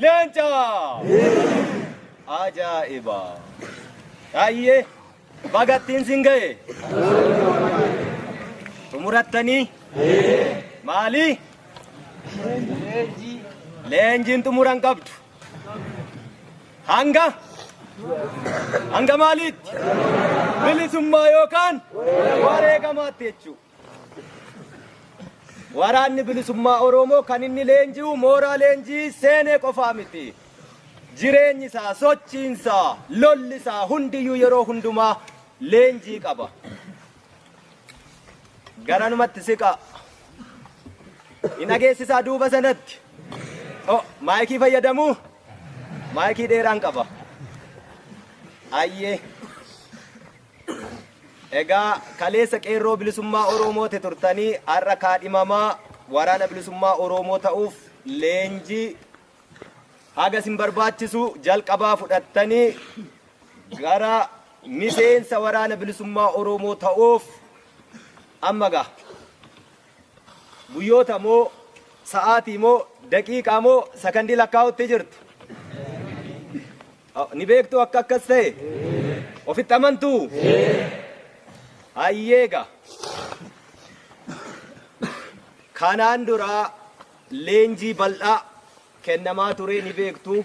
leenca ajaa'iba ayyee bagattiin sin ga'e xumurattanii maali leenjiin xumuran qabdu hanga maaliitti bilisummaa yookaan wareegamaatti jechuudha. Waraanni bilisummaa Oromoo kan inni leenji'u mooraa leenjii seenee qofaa miti. Jireenyi isaa, sochiin isaa, lolli isaa hundiyyuu yeroo hundumaa leenjii qaba. Garanumatti siqa. Hin dhageessisaa duuba sanatti. Maayikii fayyadamuu? Maayikii dheeraan qaba. Ayyee. Egaa kaleessa qeerroo bilisummaa Oromootti turtanii har'a kaadhimamaa waraana bilisummaa Oromoo ta'uuf leenjii haga isin barbaachisu jalqabaa fudhattanii gara miseensa waraana bilisummaa Oromoo ta'uuf amma gaa guyyoota moo sa'aatii moo daqiiqaa moo sakandii lakkaa'utti jirtu. Ni beektu akka akkas ta'e ofitti amantuu. Ayyeega kanaan duraa leenjii bal'aa kennamaa ture ni beektu.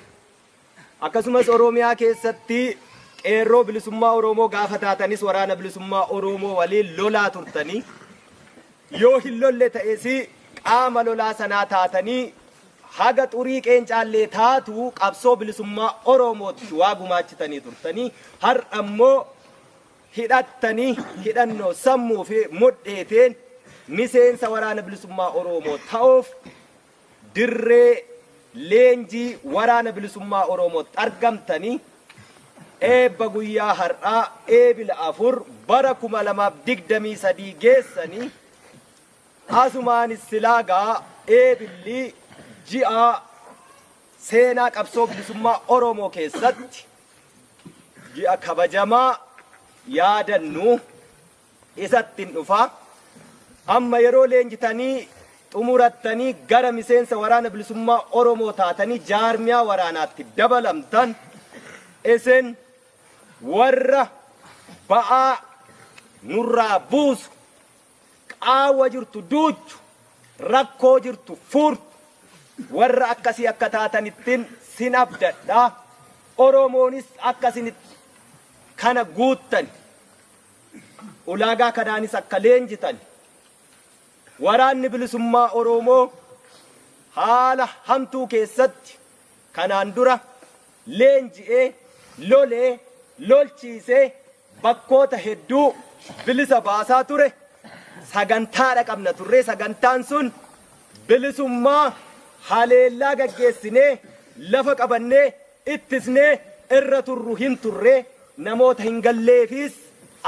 Akkasumas Oromiyaa keessatti qeerroo bilisummaa Oromoo gaafa taatanis waraana bilisummaa Oromoo waliin lolaa turtanii yoo hin lolle ta'es qaama lolaa sanaa taatanii haga xurii qeencaallee taatu qabsoo bilisummaa Oromootti waa gumaachitanii turtanii har'a ammoo hidhattanii hidhannoo sammuu fi mudheeteen miseensa waraana bilisummaa Oromoo ta'uuf dirree leenjii waraana bilisummaa Oromootti argamtanii eebba guyyaa har'aa eebila 4 bara 2023 geessanii asumaanis silaagaa eebilli ji'a seenaa qabsoo bilisummaa Oromoo keessatti ji'a kabajamaa yaadannu isattiin dhufa. Amma yeroo leenjitanii xumurattanii gara miseensa waraana bilisummaa Oromoo taatanii jaarmiyaa waraanaatti dabalamtan isin warra ba'aa nurraa buusu qaawwa jirtu duuchu rakkoo jirtu furtu warra akkasii akka taatanittiin sin abdadha. Oromoonis akkasinitti kana guuttan ulaagaa kanaanis akka leenjitan waraanni bilisummaa Oromoo haala hamtuu keessatti kanaan dura leenji'ee lolee lolchiisee bakkoota hedduu bilisa baasaa ture. Sagantaadha qabna turre. Sagantaan sun bilisummaa haleellaa gaggeessinee lafa qabannee ittisnee irra turru hin turre. Namoota hin galleefis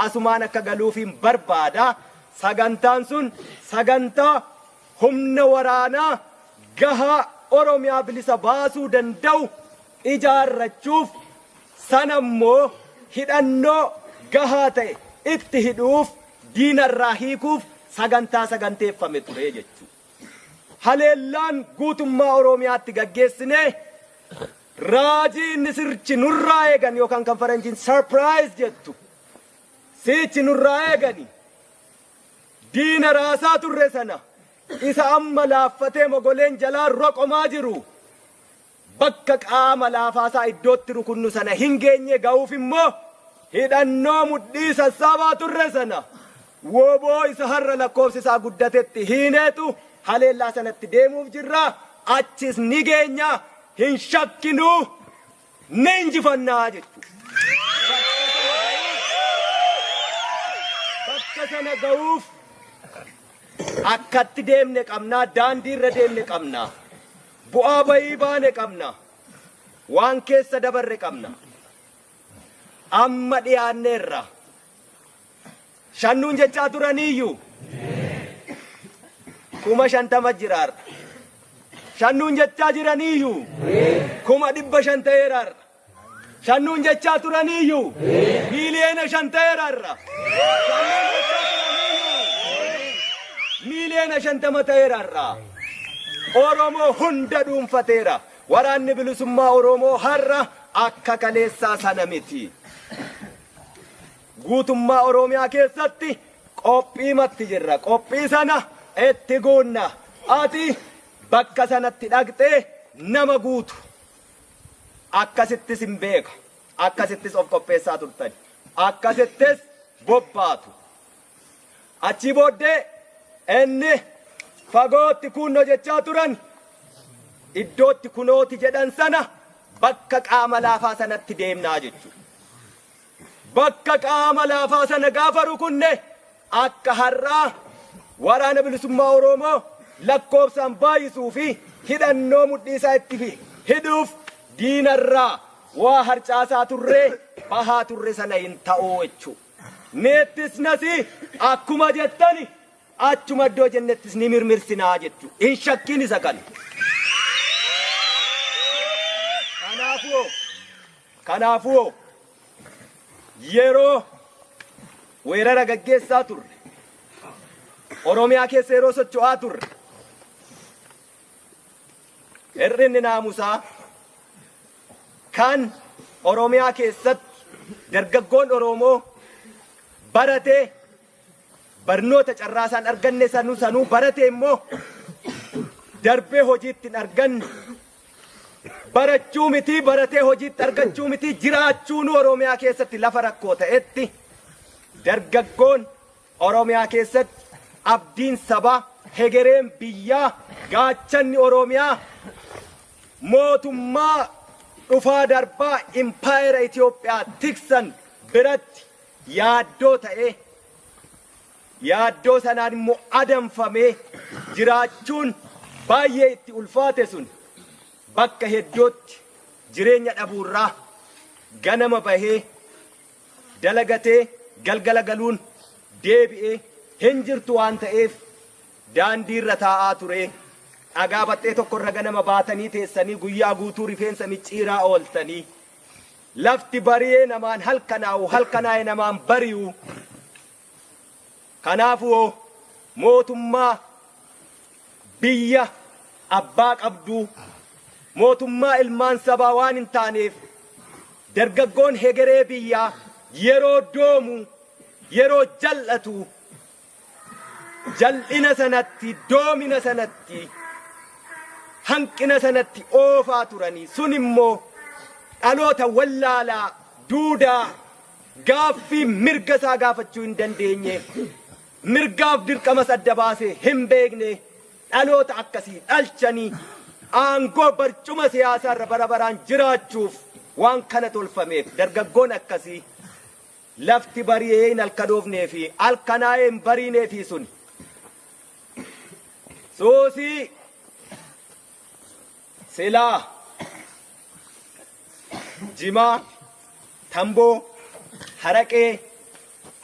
asumaan akka galuufiin barbaada. Sagantaan sun sagantaa humna waraanaa gahaa Oromiyaa bilisa baasuu danda'u ijaarrachuuf sanammoo hidhannoo gahaa ta'e itti hidhuuf diinarraa hiikuuf sagantaa saganteeffame ture jechuudha. Haleellaan guutummaa Oromiyaatti gaggeessinee raajii inni sirchi nurraa eegan yookaan kan faranjiin surprise jettu sichi nurraa eegani diina raasaa turre sana isa amma laaffatee mogoleen jalaa roqomaa jiru bakka qaama laafaasaa iddootti rukunnu sana hin geenye ga'uuf immoo hidhannoo mudhii sassaabaa turre sana wooboo isa har'a lakkoofsi isaa guddatetti hiineetu haleellaa sanatti deemuuf jirra. Achis ni geenya hin shakkinuu ni injifannaa jechuudha. Bakka sana ga'uuf akkatti deemne qabnaa, daandii irra deemne qabnaa, bu'aa bayii baane qabna, waan keessa dabarre qabna. Amma dhiyaanneerra shannuun jechaa turaniyyuu 50 jiraarra. Shannuun jechaa jiraniyyuu 100,000 ta'eerarra. Shannuun jechaa turaniyyuu miiliyoona 5 ta'eerarra. Miiliyoona 50 ta'eerarra. Oromoo hunda dhuunfateera. waraanni bilisummaa Oromoo har'a akka kaleessaa sana miti. Guutummaa Oromiyaa keessatti qophiimatti jirra. Qophii sana itti goonna. Ati bakka sanatti dhaqxee nama guutu akkasittis hin beeka. Akkasittis of qopheessaa turtan. Akkasittis bobbaatu. Achi booddee inni fagootti kunoo jechaa turan iddootti kunooti jedhan sana bakka qaama laafaa sanatti deemnaa jechuudha. Bakka qaama laafaa sana gaafa rukunne akka har'aa waraana bilisummaa Oromoo lakkoofsaan baay'isuu fi hidhannoo mudhii isaa itti hidhuuf diinarraa waa harcaasaa turree bahaa turre sana hin ta'uu jechuudha. Neettis nasi akkuma jettani achuma iddoo jennettis ni mirmirsinaa jechuudha. Hin shakkiin isa kana. Kanaafuu yeroo weerara gaggeessaa turre Oromiyaa keessa yeroo socho'aa turre hir'inni naamusaa kan Oromiyaa keessatti dargaggoon Oromoo baratee barnoota carraasaan arganne sanuu baratee immoo darbee hojiitti hin arganne barachuu miti baratee hojiitti argachuu miti jiraachuun Oromiyaa keessatti lafa rakkoo ta'etti dargaggoon Oromiyaa keessatti abdiin sabaa hegereen biyyaa gaachanni Oromiyaa mootummaa dhufaa darbaa impaayera Itoophiyaa tiksan biratti yaaddoo ta'ee yaaddoo sanaan immoo adamfamee jiraachuun baay'ee itti ulfaate sun bakka hedduutti jireenya dhabuurraa ganama bahee dalagatee galgala galuun deebi'ee hin jirtu waan ta'eef daandii irra taa'aa ture. Dhagaa baxxee tokkorra ganama baatanii teessanii guyyaa guutuu rifeensa micciiraa ooltanii lafti bari'ee namaan halkanaa'e namaan bari'u. Kanaafuu mootummaa biyya abbaa qabduu mootummaa ilmaan sabaa waan hin taaneef dargaggoon hegeree biyyaa yeroo doomu yeroo jal'atu jal'ina sanatti doomina sanatti hanqina sanatti oofaa turanii sun immoo dhaloota wallaalaa duudaa gaaffii mirga isaa gaafachuu hin dandeenye mirgaaf dirqamas adda baasee hin beekne dhaloota akkasii dhalchanii aangoo barcuma siyaasaa irra bara baraan jiraachuuf waan kana tolfameef dargaggoon akkasii lafti bari'ee hin halkanoofnee fi halkanaa'ee hin bariinee fi sun soosii silaa jimaa tamboo haraqee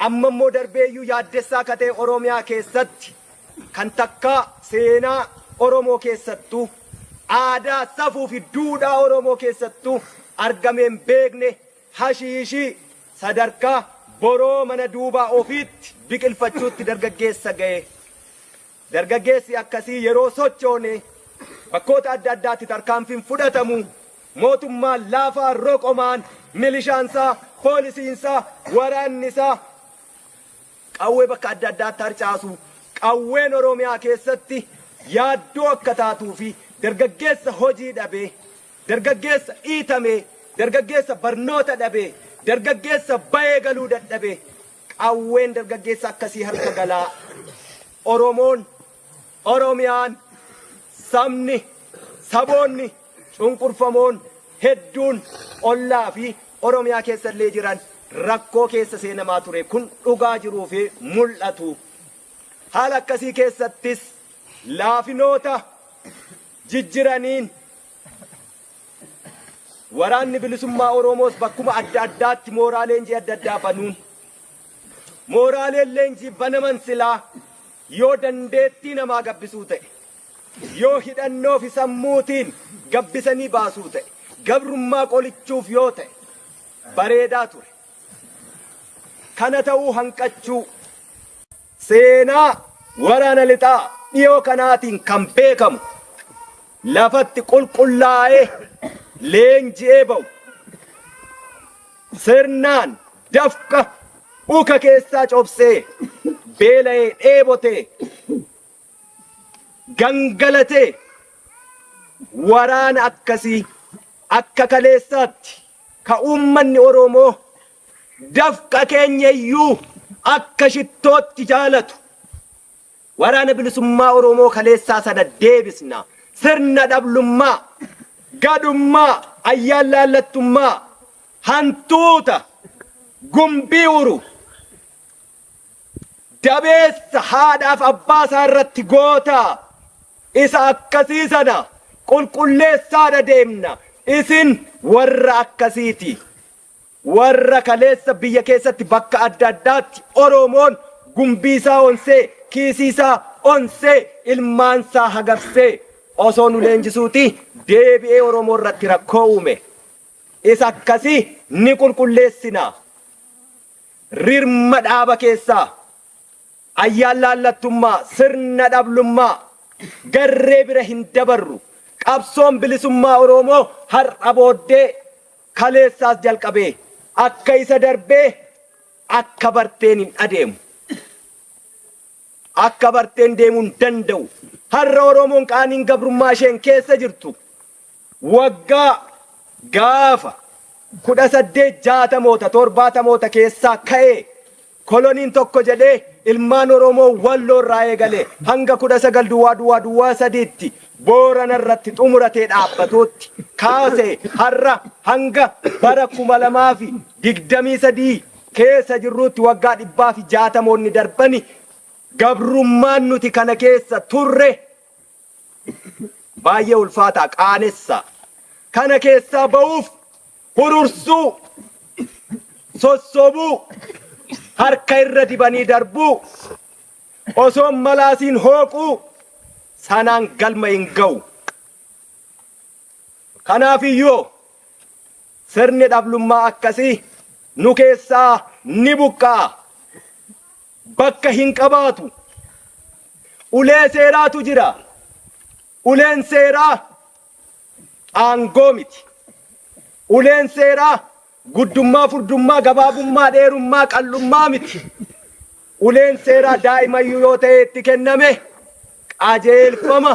amma immoo darbeeyyuu yaaddessaa katee Oromiyaa keessatti kan takkaa seenaa Oromoo keessattuu aadaa safuu fi duudhaa Oromoo keessattuu argameen beekne hashiishii sadarkaa boroo mana duubaa ofiitti biqilfachuutti dargaggeessa ga'e. Dargaggeessi akkasii yeroo sochoone bakkoota adda addaatti tarkaanfiin fudhatamu mootummaan laafaa roqomaan milishaansaa poolisiinsaa waraannisaa qawwee bakka adda addaatti harcaasu qawween Oromiyaa keessatti yaaddoo akka taatuu fi dargaggeessa hojii dhabee dargaggeessa dhiitamee dargaggeessa barnoota dhabee dargaggeessa bayee galuu dadhabee qawween dargaggeessa akkasii harka galaa Oromoon Oromiyaan sabni saboonni cunqurfamoon hedduun ollaa fi Oromiyaa keessa illee jiran rakkoo keessa seenamaa ture kun dhugaa jiruu fi mul'atu. Haala akkasii keessattis laafinoota jijjiraniin waraanni bilisummaa Oromoos bakkuma adda addaatti mooraa leenjii adda addaa banuun mooraaleen leenjii banaman silaa yoo dandeettii namaa gabbisuu ta'e yoo hidhannoo fi sammuutiin gabbisanii baasuu ta'e gabrummaa qolichuuf yoo ta'e bareedaa ture. Kana ta'uu hanqachuu seenaa waraana lixaa dhiyoo kanaatiin kan beekamu lafatti qulqullaa'ee leenji'ee ba'u sirnaan dafqa uka keessaa cobsee beela'ee dheebotee gangalatee waraana akkasii akka kaleessaatti ka uummanni Oromoo dafqa keenya iyyuu akka shittootti jaalatu waraana bilisummaa Oromoo kaleessaa sana deebisna. Sirna dhablummaa, gadummaa, ayyaalaallattummaa, hantuuta, gumbii uru, dabeessa haadhaaf abbaa isaa irratti gootaa isa akkasii sana qulqulleessaadha deemna. Isin warra akkasiiti. Warra kaleessa biyya keessatti bakka adda addaatti Oromoon gumbii isaa onsee, kiisii isaa onsee, ilmaan isaa hagarsee osoo nu leenjisuuti deebi'ee Oromoo irratti rakkoo uume. Isa akkasii ni qulqulleessina. Rirma dhaaba keessaa, ayyaalaallattummaa, sirna dhablummaa garree bira hin dabarru. Qabsoon bilisummaa Oromoo har'a booddee kaleessaas jalqabee akka isa darbee akka barteen hin adeemu. Akka barteen deemuu hin danda'u. Har'a Oromoon qaaniin gabrummaa isheen keessa jirtu waggaa gaafa 1860moota 70moota keessaa ka'ee koloniin tokko jedhee ilmaan Oromoo walloo irraa eegalee hanga 19 Boorana irratti xumuratee dhaabbatuutti kaasee har'a hanga bara 2023 keessa jirruutti waggaa 160moonni darbani gabrummaan nuti kana keessa turre baay'ee ulfaataa qaanessa. Kana keessaa ba'uuf hurursuu, sossobuu, harka irra dibanii darbuu, osoo malaasiin hooquu sanaan galma hin ga'u. Kanaafiyyuu sirni dhablummaa akkasii nu keessaa ni buqqaa. Bakka hin qabaatu. Ulee seeraatu jira. Uleen seeraa aangoo miti. Uleen seeraa guddummaa, furdummaa, gabaabummaa, dheerummaa, qallummaa miti. Uleen seeraa daa'imayyuu yoo ta'e itti kenname qajeelfama,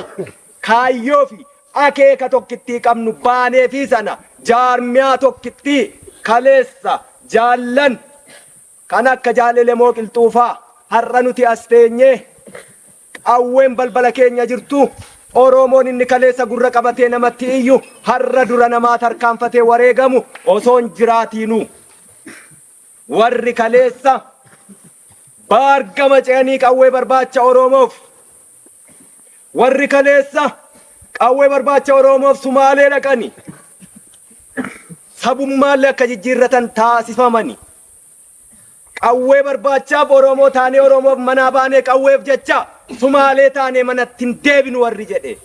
kaayyoo fi akeeka tokkittii qabnu baanee fi sana jaarmiyaa tokkittii kaleessa jaallan kan akka Jaalelee Qilxuufaa har'a nuti as teenyee qawween balbala keenya jirtu Oromoon inni kaleessa gurra qabatee namatti iyyu har'a dura namaa tarkaanfatee wareegamu osoon jiraatiinu. Warri kaleessa baargama ce'anii qawwee barbaacha Oromoof, warri kaleessa qawwee barbaacha Oromoof Sumaalee dhaqani sabummaallee akka jijjiirratan taasifamani. Qawwee barbaachaaf Oromoo taanee Oromoof manaa baanee qawweef jecha Sumaalee taanee manatti hin deebinu warri jedhe.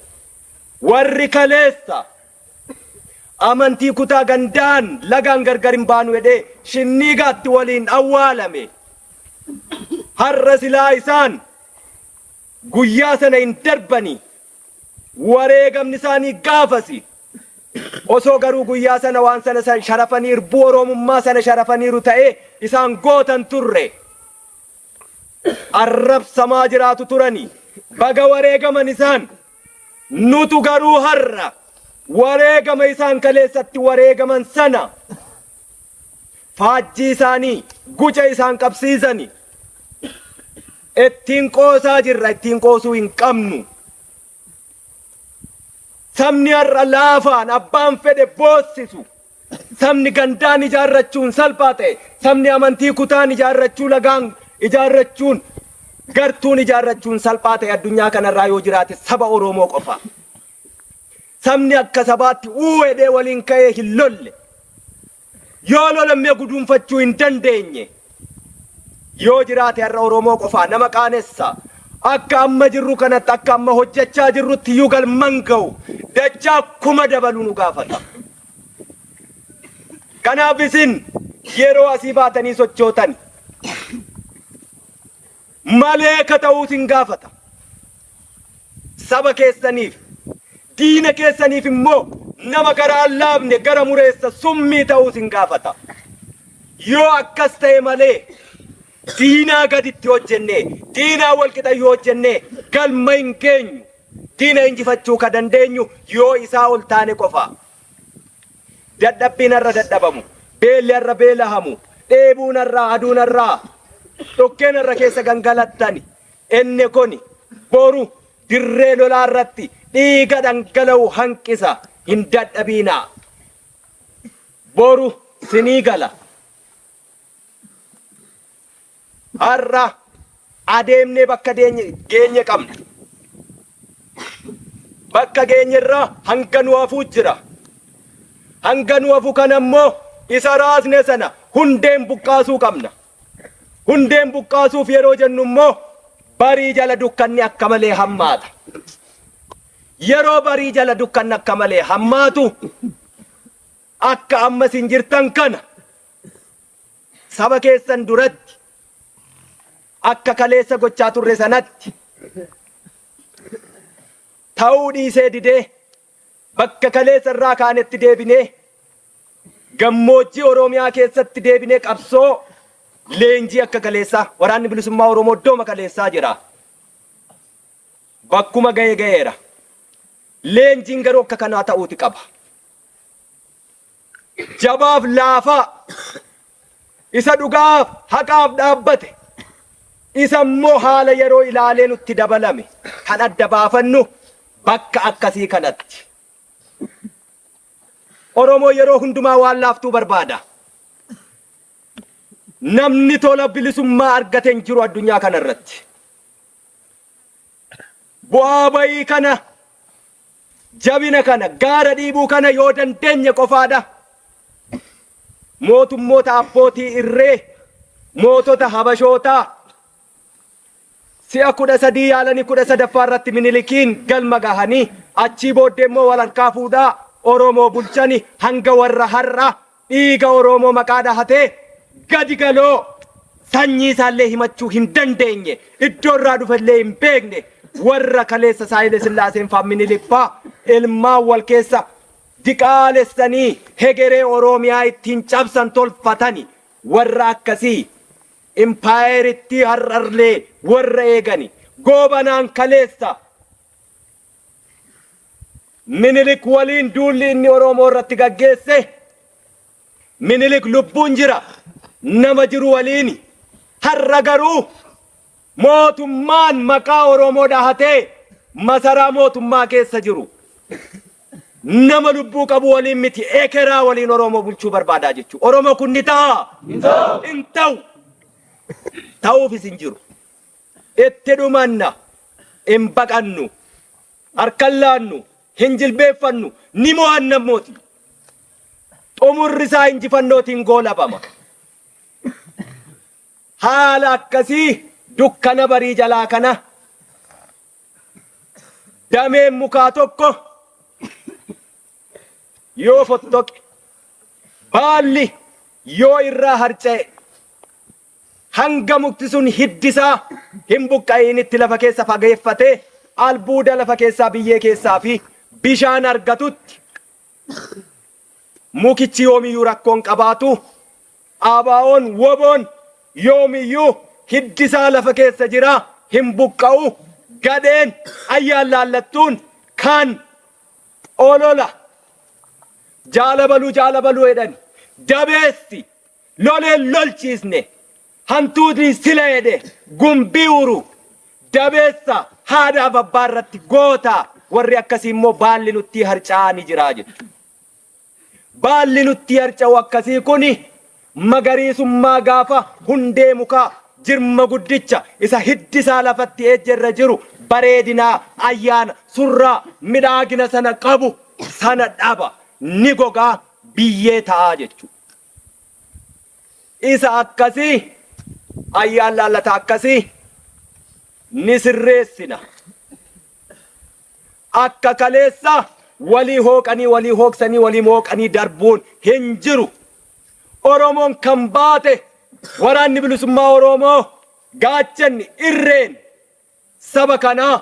Warri kaleessa amantii kutaa gandaan lagaan gargar hin baanu jedhee shinniigaatti waliin awwaalame. Har'a silaa isaan guyyaa sana hin darbani. Wareegamni isaanii gaafasi. Osoo garuu guyyaa sana waan sana sharafanii irbuu Oromummaa sana sharafaniiru ta'ee isaan gootan turre. Arrabsamaa jiraatu turani. Baga wareegaman isaan. Nutu garuu har'a wareegama isaan kaleessatti wareegaman sana faajjii isaanii guca isaan qabsiisani. Ittiin qoosaa jirra, ittiin qoosuu hin qabnu. Sabni har'a laafaan abbaan fedhe boossisu. Sabni gandaan ijaarrachuun salphaa ta'e, sabni amantii kutaan ijaarrachuu lagaan ijaarrachuun gartuun ijaarrachuun salphaa ta'e addunyaa kanarraa yoo jiraate saba Oromoo qofa. Sabni akka sabaatti uwwedhee waliin ka'ee hin lolle. Yoo lolammee guduunfachuu hin dandeenye. Yoo jiraate har'a Oromoo qofa nama qaanessa. Akka amma jirru kanatti akka amma hojjechaa jirrutti iyyuu galman ga'u dachaa kuma dabaluu nu gaafata. Kanaaf isin yeroo asii baatanii sochootan malee ka ta'uu isin gaafata. Saba keessaniif, diina keessaniif immoo nama garaa laafne gara mureessa summii ta'uu sin gaafata. Yoo akkas ta'e malee diinaa gaditti hojjenne diinaa walqixa yoo hojjenne galma hin geenyu. Diina injifachuu ka dandeenyu yoo isaa ol taane qofa. Dadhabbiin irra dadhabamu, beelli irra beelahamu, dheebuun irraa aduun irraa dhokkeen irra keessa gangalattani. Inni kun boru dirree lolaa irratti dhiiga dhangala'u hanqisa. Hin dadhabinaa. Boru sinii gala. Har'a adeemnee bakka geenye qabna. Bakka geenyerraa hanga nu hafuu jira. Hanga nu hafu kan ammoo isa raasne sana hundeen buqqaasuu qabna. Hundeen buqqaasuuf yeroo jennu immoo barii jala dukkanni akka malee hammaata. Yeroo barii jala dukkanni akka malee hammaatu akka ammas hin jirtan kana saba keessan duratti akka kaleessa gochaa turre sanatti ta'uu dhiisee didee bakka kaleessa irraa kaanetti deebinee gammoojjii Oromiyaa keessatti deebinee qabsoo leenjii akka kaleessaa waraanni bilisummaa Oromoo iddooma kaleessaa jira. Bakkuma ga'eera. Leenjiin garuu akka kanaa ta'uuti qaba. Jabaaf laafaa isa dhugaaf haqaaf dhaabbate isa immoo haala yeroo ilaalee nutti dabalame kan adda baafannu bakka akkasii kanatti. Oromoo yeroo hundumaa waan laaftuu barbaada. Namni tola bilisummaa argate hin jiru addunyaa kanarratti. Bu'aa bayii kana, jabina kana, gaara dhiibuu kana yoo dandeenye qofaadha. Mootummoota abbootii irree, mootota habashootaa si'a 13 yaalanii 13ffaa irratti Minilikiin galma gahanii achii booddee immoo walharkaa fuudhaa Oromoo bulchani hanga warra har'a dhiiga Oromoo maqaa dhahatee gadi galoo sanyii isaallee himachuu hin dandeenye iddoo irraa dhufellee hin beekne warra kaleessa Haayile Sillaaseen fa'aa Miniliffaa ilmaan wal keessa diqaalessanii hegeree Oromiyaa ittiin cabsan tolfatani warra akkasii impaayeritti har'arlee warra eegani goobanaan kaleessa Minilik waliin duulli inni Oromoo irratti gaggeesse Minilik lubbuun jira nama jiru waliin har'a garuu mootummaan maqaa Oromoo dhahatee masaraa mootummaa keessa jiru nama lubbuu qabu waliin miti ekeraa waliin Oromoo bulchuu barbaadaa jechuudha. Oromoo kun ni ta'a hin ta'u ta'uufis hin jiru. Itti dhumanna hin baqannu harkaan laannu hin jilbeeffannu ni mo'anna mooti. Xumurri isaa injifannootiin goolabama. Haala akkasii dukkana barii jalaa kana dameen mukaa tokko yoo fottoqe baalli yoo irraa harca'e hanga mukti sun hiddisaa hin buqqa'initti lafa keessa fageeffatee albuuda lafa keessaa biyyee keessaa fi bishaan argatutti mukichi yoomiyyuu rakkoon qabaatu ABO'n WBO'n yoomiyyuu hiddisaa lafa keessa jira hin buqqa'u gadheen ayyaan laallattuun kan olola jaalabaluu jedhan dabeessi loleen lolchiisne hantuuti sila jedhe gumbii uru dabeessa haadhaaf abbaa irratti goota warri akkasii immoo baalli nutti harca'anii jira jedhu. Baalli nutti harca'u akkasii kuni magariisummaa gaafa hundee mukaa jirma guddicha isa hiddisaa lafatti ejjerra jiru bareedinaa ayyaana surraa midhaagina sana qabu sana dhaba ni gogaa biyyee ta'aa jechuudha. Isa akkasii ayyaan laallata akkasii ni sirreessina. Akka kaleessa walii hooqanii walii hooqsanii walii mooqanii darbuun hin jiru. Oromoon kan baate waraanni bilisummaa Oromoo gaachanni irreen saba kanaa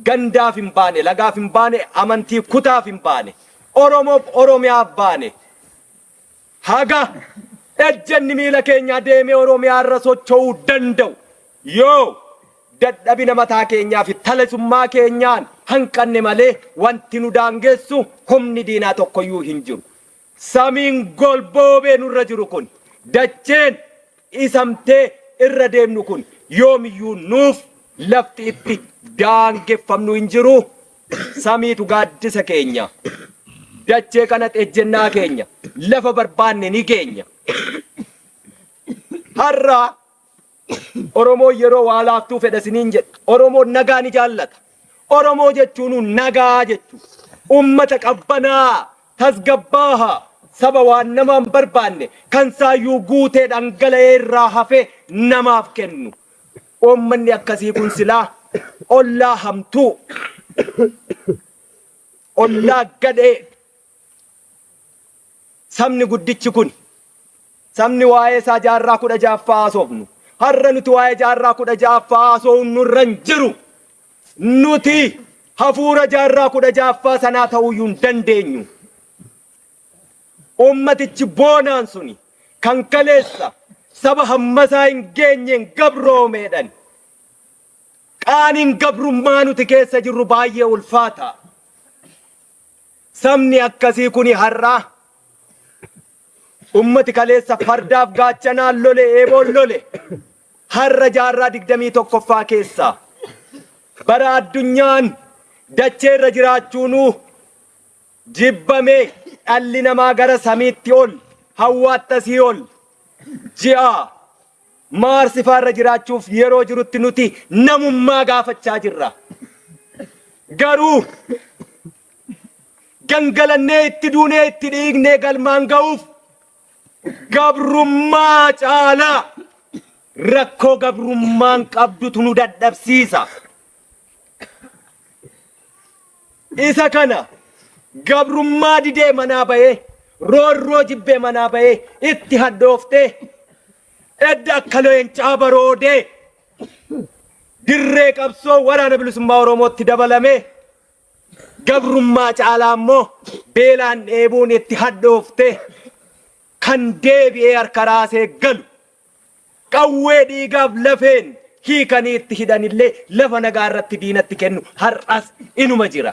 gandaaf hin baane, lagaaf hin baane, amantii kutaaf hin baane, Oromoof Oromiyaaf baane. Haga ejjenni miila keenya deemee Oromiyaa irra socho'uu danda'u yoo dadhabina mataa keenyaa fi taleessummaa keenyaan hanqanne malee wanti nu daangessu humni diinaa tokkoyyuu hin jiru. Samiin golboobee nurra jiru kun, dacheen isamtee irra deemnu kun yoomiyyuu nuuf lafti itti daangeffamnu hin jiru. Samiitu gaaddisa keenya, dachee kanatti ejjennaa keenya, lafa barbaanne ni keenya. Har'a Oromoo yeroo waa laaftuu fedha isiniin jedha. Oromoo nagaa ni jaallata. Oromoo jechuun nagaa jechuudha. Ummata qabbanaa, tasgabbaaha, saba waan nama hin barbaanne kan saayyuu guutee dhangala'ee irraa hafee namaaf kennu. Uummanni akkasii kun silaa ollaa hamtuu, ollaa gadhee. Sabni guddichi kun, sabni waa'ee isaa jaarraa 16 haasofnu. Har'a nuti waa'ee jaarraa 16 haasofnu nurra hin jiru. Nuti hafuura jaarraa 16 sanaa ta'uyyuu hin dandeenyu. Ummatichi boonaan suni kan kaleessa saba hammasaa hin geenyeen gabroomeedhan. Qaaniin gabrummaa nuti keessa jirru baay'ee ulfaata. Sabni akkasii kuni har'aa ummati kaleessa fardaaf gaachanaan lole, eeboon lole. Har'a jaarraa 21ffaa keessa bara addunyaan dachee irra jiraachuunuu jibbamee dhalli namaa gara samiitti ol, hawwaattasii ol, ji'a Maarsiifaa irra jiraachuuf yeroo jirutti nuti namummaa gaafachaa jirra. Garuu gangalannee itti duunee itti dhiignee galmaan ga'uuf gabrummaa caalaa rakkoo gabrummaan qabdutu nu dadhabsiisa. Isa kana gabrummaa didee manaa bahee, roorroo jibbee manaa bahee itti haddooftee edda akka leencaa baroodee dirree qabsoo waraana bilisummaa Oromootti dabalamee gabrummaa caalaa immoo beelaan dheebuun itti haddooftee kan deebi'ee harka raasee galu qawwee dhiigaaf lafeen hiikanii itti hidhanillee lafa nagaa irratti diinatti kennu har'as inuma jira.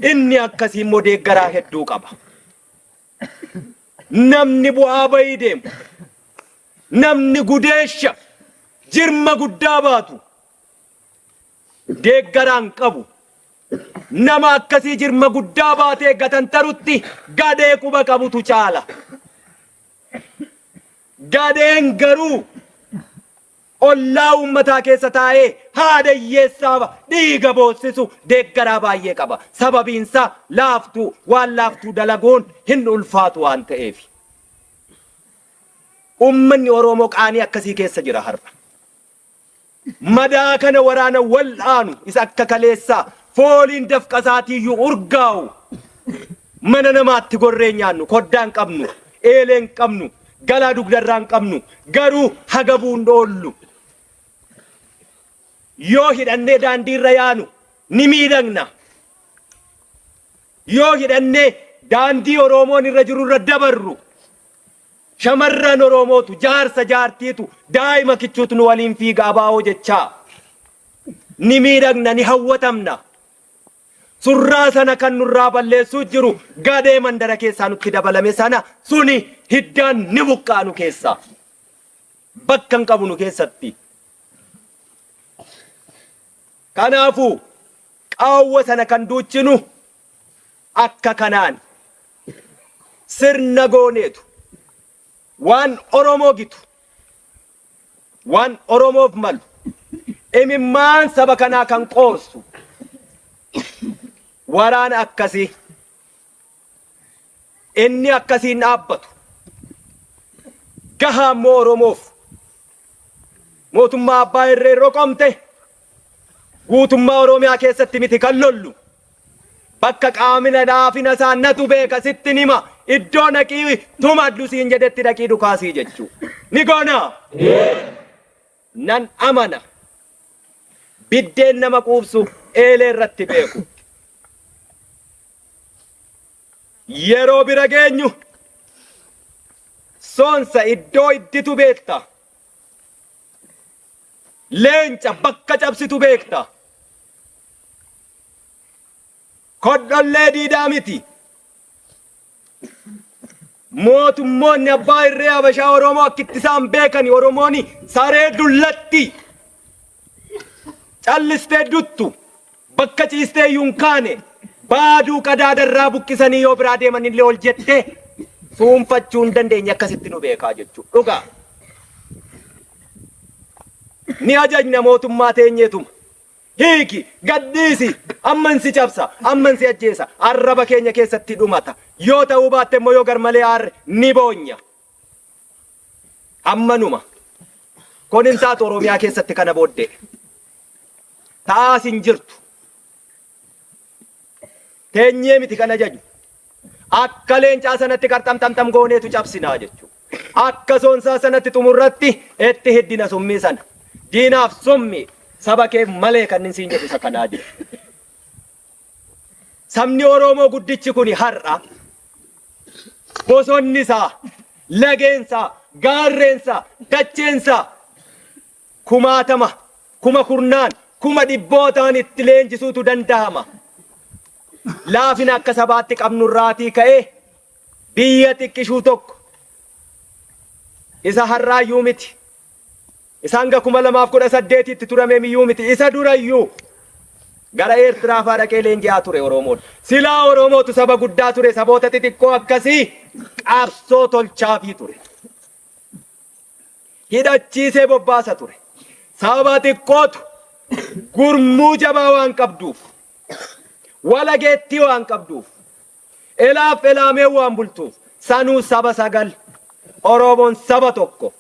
Inni akkasii immoo deeggaraa hedduu qaba. Namni bu'aa bayii deemu, namni gudeesha jirma guddaa baatu deeggaraan qabu. Nama akkasii jirma guddaa baatee gatantarutti gadee quba qabutu caala. Gadeen garuu ollaa ummataa keessa taa'ee haada hiyyeessaaf dhiiga boossisu deeggaraa baay'ee qaba. Sababiinsaa laaftuu waan laaftuu dalaguun hin ulfaatu waan ta'eef. Ummanni Oromoo qaanii akkasii keessa jira har'a. Madaa kana waraana wal'aanu isa akka kaleessaa fooliin dafqasaatiiyyuu urgaa'u. Mana namaatti gorree nyaannu, koddaan qabnu, eeleen qabnu, galaa dugdarraan qabnu, garuu hagabuun dhoollu. Yoo hidhannee daandii irra yaanu ni miidhagna. Yoo hidhannee daandii Oromoon irra jiru irra dabarru shamarran Oromootu, jaarsa jaartiitu, daa'ima kichuutu nu waliin fiiga abaa'oo jechaa ni miidhagna, ni hawwatamna. Surraa sana kan nurraa balleessuu jiru gadee mandara keessaa nutti dabalame sana suni hiddaan ni buqqaanu keessaa bakka hin qabu nu keessatti. Kanaafuu qaawwa sana kan duuchinu akka kanaan sirna gooneetu waan Oromoo gitu, waan Oromoof malu, imimmaan saba kanaa kan qoorsu waraana akkasii inni akkasiin dhaabbatu gahaa immoo Oromoof mootummaa abbaa irree roqomte guutummaa Oromiyaa keessatti miti kan lollu. Bakka qaamina dhaafina isaa natu beeka sittin hima iddoo naqii tumadhu siin jedhetti dhaqii dhukaasii jechuu ni goona. Nan amana biddeen nama quubsu eelee irratti beeku. Yeroo bira geenyu soonsa iddoo ittitu beekta. Leenca bakka cabsitu beekta. Kodhollee diidaa miti. Mootummoonni abbaa irree Habashaa Oromoo akkitti isaan beekani Oromooni saree dullatti. Callistee duttu bakka ciistee yunkaane baaduu qadaadarraa buqqisanii yoo biraa deemanillee ol jettee suunfachuu hin dandeenye akkasitti nu beekaa jechuudha. Dhugaa. Ni ajajna mootummaa teenyeetuma. Hiiki gadhiisi ammansi cabsa ammansi ajjeesa arraba keenya keessatti dhumata yoo ta'uu baatte immoo yoo garmalee aarre ni boonya. Ammanuma kunin taatu Oromiyaa keessatti kana booddee taas hin jirtu. Teenyee miti kana ajaju akka leencaa sanatti qarxamtamtam gooneetu cabsinaa jechuudha. Akka soonsaa sanatti xumurratti itti hiddina summii sana diinaaf summi saba kee malee kan siin jedhu isa kanaa jira. Sabni Oromoo guddichi kuni har'a bosonni isaa, lageen isaa, gaarreen isaa, dacheen isaa kumaatama, kuma kurnaan, kuma dhibbootaan itti leenjisuutu danda'ama. Laafina akka sabaatti qabnurraatii ka'ee biyya xiqqishuu tokko isa har'aayyuu miti. Isaan ga 2018tti turame miyyuu miti. Isa durayyuu gara Eertiraa faa dhaqee leenji'aa ture Oromoon. Silaa Oromootu saba guddaa ture. Saboota xixiqqoo akkasii qabsoo tolchaafii ture. Hidhachiisee bobbaasa ture. Saba xiqqootu gurmuu jabaa waan qabduuf, walageettii waan qabduuf, elaaf elaamee waan bultuuf sanuu saba sagal Oromoon saba tokko.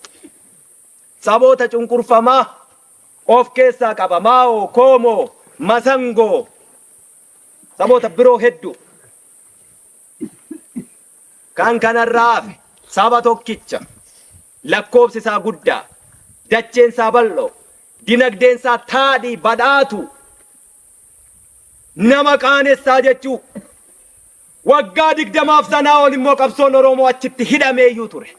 Saboota cunqurfamaa of keessaa qaba. Maao, Koomoo, Masangoo, saboota biroo hedduu. Kan kanarraa hafe saba tokkicha lakkoofsi isaa guddaa, dacheen isaa bal'oo, dinagdeen isaa taadhii badhaatu, nama qaanessaa jechuu. Waggaa 20 sanaa ol immoo qabsoon Oromoo achitti hidhameeyyuu ture.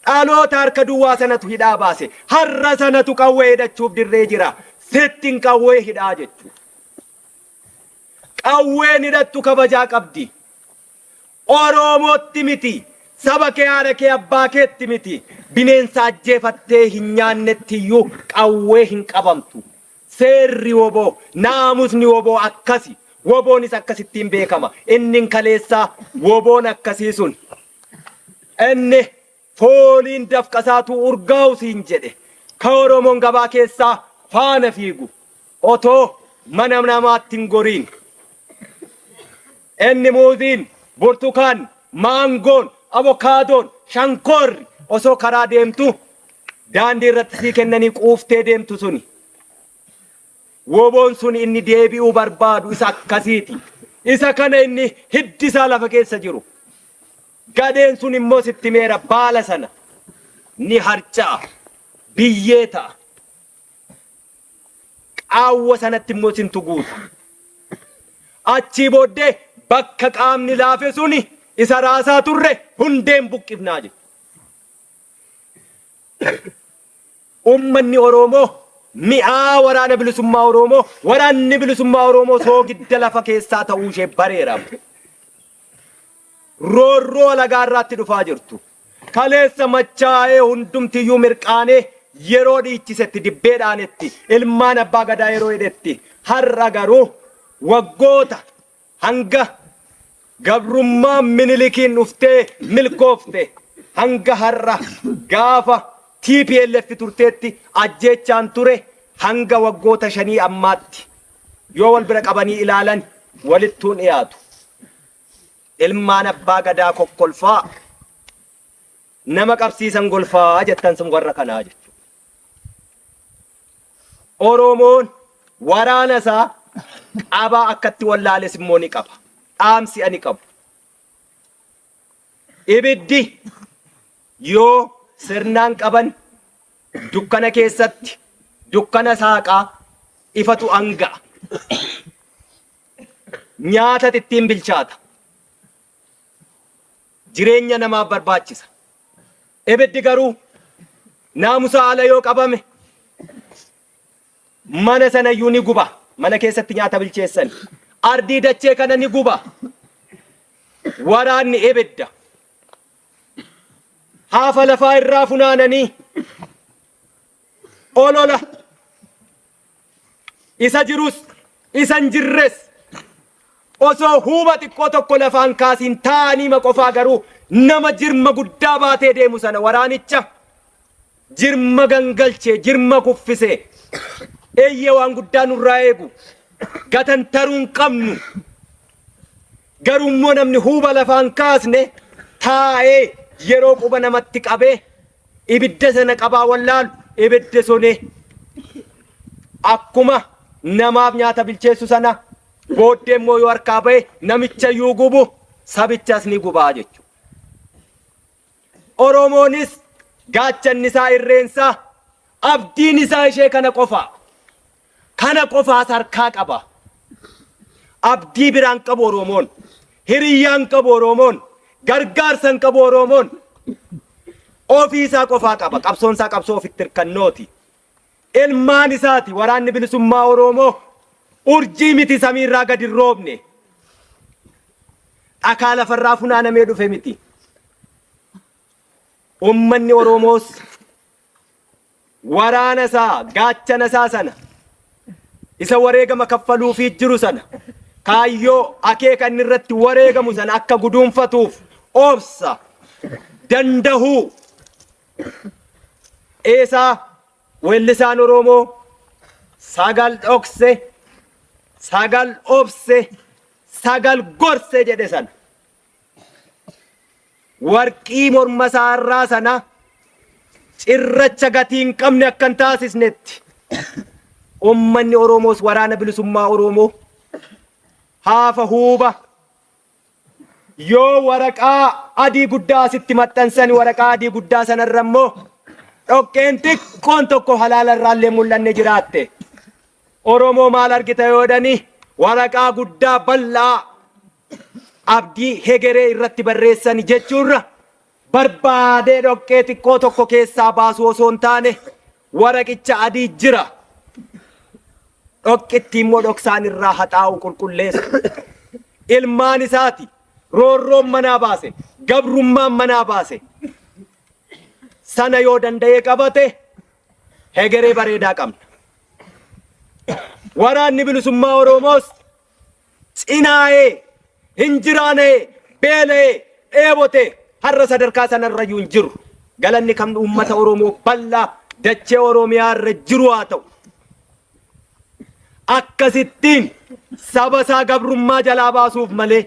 Dhaloota harka duwwaa sanatu hidhaa baase. Har'a sanatu qawwee hidhachuuf dirree jira. Sittiin qawwee hidhaa jechuudha. Qawween hidhattu kabajaa qabdi. Oromootti miti. Saba kee haadha kee abbaa keetti miti. Bineensa ajjeefattee hin nyaannettiyyuu qawwee hin qabamtu. Seerri woboo, naamusni woboo akkasi. Woboonis akkasittiin beekama. Inni kaleessaa woboon akkasii sun. Inni fooliin dafqasaatu urgaa'u siin jedhe. Ka Oromoon gabaa keessaa faana fiigu. Otoo mana namaatti hin goriin. Inni muuziin, burtukaan, maangoon, avokaadoon, shankoorri osoo karaa deemtu daandii irratti sii kennanii quuftee deemtu suni. Woboon sun inni deebi'uu barbaadu isa akkasiiti. Isa kana inni hiddisaa lafa keessa jiru. Gadeen sun immoo sitti meera baala sana ni harca'a, biyyee ta'a. Qaawwa sanatti immoo sintu guuta. Achii booddee bakka qaamni laafe suni isa raasaa turre hundeen buqqifnaa jedhu. Ummanni Oromoo mi'aa waraana bilisummaa Oromoo, waraanni bilisummaa Oromoo soogidda lafa keessaa ta'uu ishee bareeramu. Roorroo lagaarraatti dhufaa jirtu. Kaleessa machaa'ee hundumtiyyuu mirqaanee yeroo dhiichisetti dibbeedhaanetti ilmaan abbaa gadaa yeroo hidhetti har'a garuu waggoota hanga gabrummaa minilikiin dhuftee milkoofte hanga har'a gaafa TPLF turteetti ajjeechaan ture hanga waggoota 5 ammaatti yoo wal bira qabanii ilaalan walittuun dhiyaatu. Ilmaan abbaa gadaa kokkolfaa nama qabsiisan golfaa jettan sun warra kanaa jechuudha. Oromoon waraana isaa qabaa akkatti wallaales immoo ni qaba. Dhaamsi ani qabu. Ibiddi yoo sirnaan qaban dukkana keessatti dukkana saaqaa ifatu anga'a. Nyaata ittiin bilchaata. Jireenya namaaf barbaachisa. Ibiddi garuu naamusa ala yoo qabame mana sanayyuu ni guba. Mana keessatti nyaata bilcheessan. Ardii dachee kana ni guba. Waraanni ibidda. Haafa lafaa irraa funaananii olola. Isa jirus isan jirres osoo huuba xiqqoo tokko lafaan kaasiin taa'anii qofaa garuu nama jirma guddaa baatee deemu sana waraanicha jirma gangalchee jirma kuffisee eeyyee waan guddaa nurraa eegu gatantaruun qabnu garuu immoo namni huuba lafaan kaasne taa'ee yeroo quba namatti qabee ibidda sana qabaa wallaalu ibidda sonee akkuma namaaf nyaata bilcheessu sana booddee immoo yoo harkaa ba'e namicha iyyuu gubu sabichas ni gubaa jechuudha. Oromoonis gaachanni isaa irreensaa abdiin isaa ishee kana qofaa. Kana qofaas harkaa qaba. Abdii biraan qabu Oromoon. Hiriyyaan qabu Oromoon. Gargaarsan qabu Oromoon. Ofii isaa qofaa qaba. Qabsoon isaa qabsoo ofitti hirkannooti. Ilmaan isaati waraanni bilisummaa Oromoo urjii miti samiirraa gadi hin roobne. Dhakaa lafarraa funaanamee dhufe miti. Ummanni Oromoos waraana isaa gaachana isaa sana isa wareegama kaffaluufii jiru sana kaayyoo akeeka inni irratti wareegamu sana akka guduunfatuuf obsa dandahuu eesaa weellisaan Oromoo sagal dhokse sagal obse sagal gorse jedhe sana warqii morma isaarraa sana cirracha gatii hin qabne akkan taasisnetti ummanni Oromoos waraana bilisummaa Oromoo haafa huuba yoo waraqaa adii guddaa asitti maxxansan waraqaa adii guddaa sanarra immoo dhoqqeen xiqqoon tokko halaala irraallee mul'anne jiraatte Oromoo maal argita yoodhani waraqaa guddaa bal'aa abdii hegeree irratti barreessan jechuurra barbaadee dhoqqee xiqqoo tokko keessaa baasu osoo hin taane waraqicha adii jira. Dhoqqitti immoo dhoksaan irraa haxaa'u qulqulleessu. Ilmaan isaati roorroon manaa baase gabrummaan manaa baase sana yoo danda'ee qabate hegeree bareedaa qabna. Waraanni bilisummaa Oromoos cinaa'ee hinjiraanee beela'ee dheebote har'a sadarkaa sanarrayyuu hin jiru. Galanni kan uummata Oromoo bal'aa dachee Oromiyaa irra jiru haa ta'u. Akkasittiin saba isaa gabrummaa jalaa baasuuf malee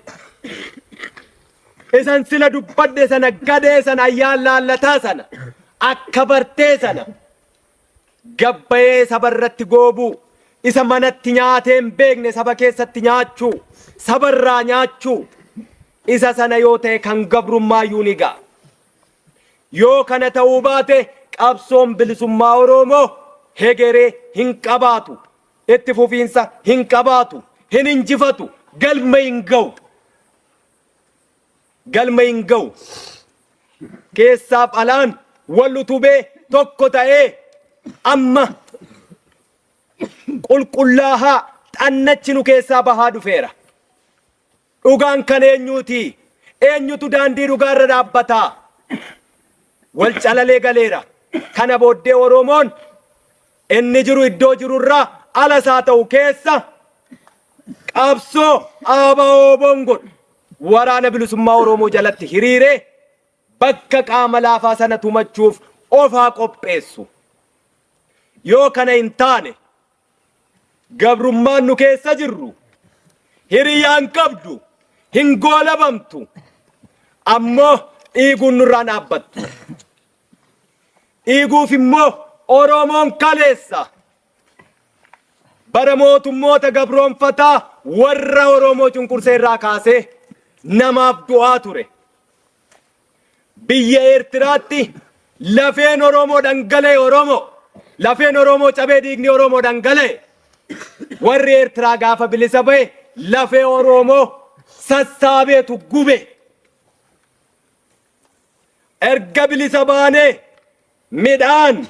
isan sila dubbadhe sana gadee sana ayyaan laallataa sana akka bartee sana gabbayee saba irratti goobuu isa manatti nyaatee hin beekne saba keessatti nyaachuu sabarraa nyaachuu isa sana yoo ta'e kan gabrummaa ni ga'a. Yoo kana ta'uu baate qabsoon bilisummaa Oromoo hegeree hin qabaatu. Itti fufiinsa hin qabaatu. Hin injifatu. Galma hin ga'u. Galma hin ga'u. Keessaaf alaan wal utubee tokko ta'ee amma qulqullaahaa xannachi nu keessaa bahaa dhufeera. Dhugaan kan eenyuuti? Eenyutu daandii dhugaarra dhaabbataa? Wal calalee galeera. Kana booddee Oromoon inni jiru iddoo jirurraa alas haa ta'u keessa qabsoo ABO bongodhu waraana bilisummaa Oromoo jalatti hiriiree bakka qaama laafaa sana tumachuuf ofaa qopheessu. Yoo kana hin taane gabrummaan nu keessa jirru hiriyyaan qabdu hin goolabamtu ammoo dhiiguun nurraa dhaabbattu. Dhiiguuf immoo Oromoon kaleessa bara mootummoota gabroonfataa warra Oromoo cunqursee irraa kaasee namaaf du'aa ture. Biyya Eertiraatti lafeen Oromoo dhangala'e Oromoo lafeen Oromoo cabee dhiigni Oromoo dhangalee warri Eertiraa gaafa bilisa ba'e lafee Oromoo sassaabeetu gube. Erga bilisa baanee midhaan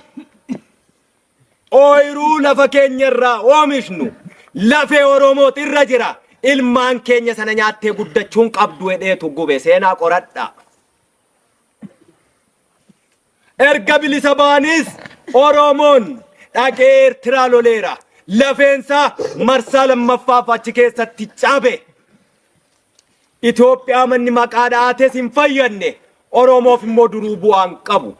ooyiruu lafa keenya irraa oomishnu lafee Oromooti irra jira. Ilmaan keenya sana nyaattee guddachuun qabdu hedheetu gube. Seenaa qoradhaa. Erga bilisa baanis Oromoon dhaqee Eertiraa loleera. Lafeensaa marsaa lammaffaaf achi keessatti cabe. Itoophiyaa manni maqaa dhaates hin fayyanne. Oromoof immoo duruu bu'aan qabu.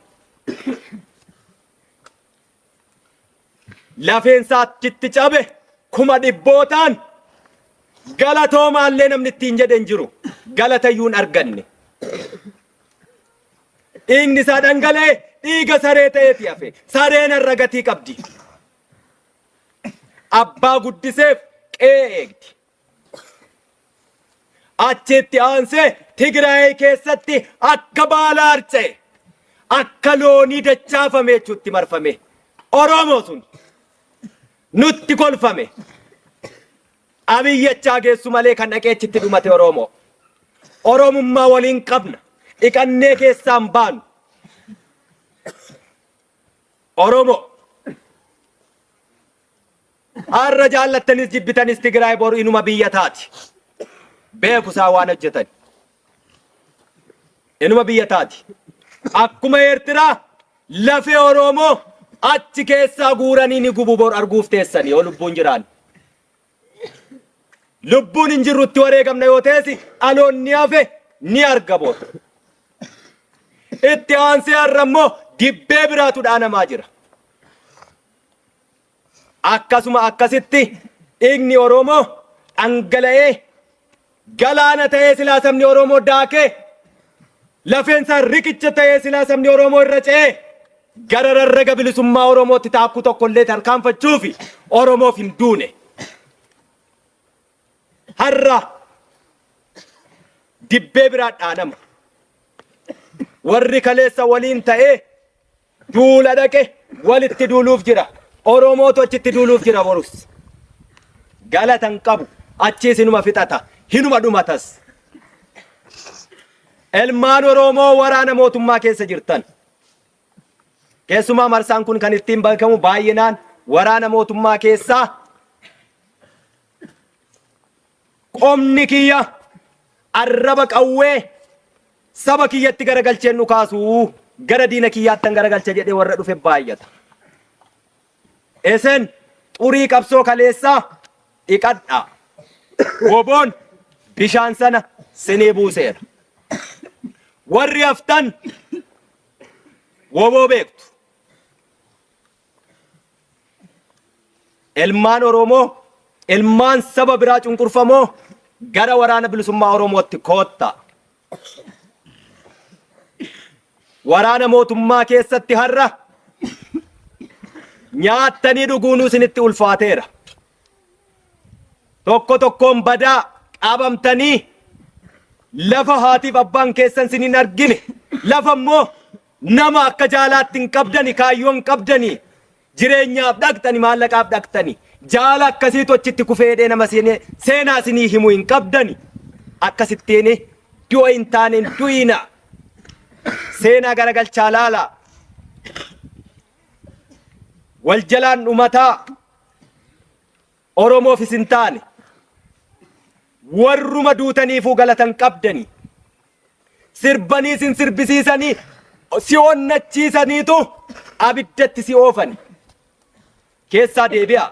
Lafeensaa achitti cabe kuma dhibbootaan galatoomallee namni ittiin jedhen jiru. Galatayyuun arganne. Dhiigni isaa dhangalee dhiiga saree ta'eeti hafe. Sareen irra gatii qabdi. Abbaa guddiseef qe'ee eegdi. Achitti aansee Tigraay keessatti akka baala harca'e akka loonii dachaafame jechuutti marfame. Oromoo sun nutti kolfame. Abiyyachaa geessu malee kan dhaqeechitti dhumate Oromoo. Oromummaa waliin qabna. Dhiqannee keessaan baanu. Oromoo. Har'a jaallattanis jibbitanis Tigraay boru inuma biyya taati. Beekusaa waan hojjetan. Inuma biyya taati. Akkuma Eertiraa lafee Oromoo achi keessaa guuranii ni gubu bor arguuf teessanii yoo lubbuun jiraan. Lubbuun hin jirrutti wareegamna yoo teessi aloonni hafe ni arga bor. Itti aansee har'a immoo dibbee biraatu dhaanamaa jira. Akkasuma akkasitti dhiigni Oromoo dhangala'ee galaana ta'ee silaa sabni Oromoo daakee lafeensaa riqicha ta'ee silaa sabni Oromoo irra ce'ee gara rarraga bilisummaa Oromootti taakkuu tokkollee tarkaanfachuufi Oromoof hin duune. Har'a dibbee biraa dhaanama. Warri kaleessa waliin ta'ee duula dhaqe walitti duuluuf jira. Oromootu achitti duuluuf jira borus. Galatan qabu achiis inuma fixata. Hinuma dhumatas. Ilmaan Oromoo waraana mootummaa keessa jirtan. Keessumaa marsaan kun kan ittiin beekamu baay'inaan waraana mootummaa keessaa qomni kiyya arraba qawwee saba kiyyatti garagalcheen nu kaasu gara diina kiyyaattan garagalcha jedhee warra dhufe baay'ata. Esen xurii qabsoo kaleessaa dhiqadhaa. Woboon bishaan sana sinii buuseera. Warri haftan woboo beektu. Ilmaan Oromoo, ilmaan saba biraa cunqurfamoo gara waraana bilisummaa Oromootti koottaa. Waraana mootummaa keessatti har'a nyaattanii dhuguunuu isinitti ulfaateera. Tokko tokkoon badaa qabamtanii lafa haatiif abbaan keessan sinin argine lafa immoo nama akka jaalaatti hin qabdani kaayyoon qabdani jireenyaaf dhaqxani maallaqaaf dhaqxani jaala akkasiitu achitti kufeedhee nama seenaa isinii himuu hin qabdani akkasittiin du'a hin taane hin du'ina seenaa garagalchaa laala wal jalaan dhumataa Oromoof isin taane warruma duutaniifuu galatan qabdani sirbanii sin sirbisiisanii si onnachiisaniitu abiddatti si oofani keessaa deebi'a.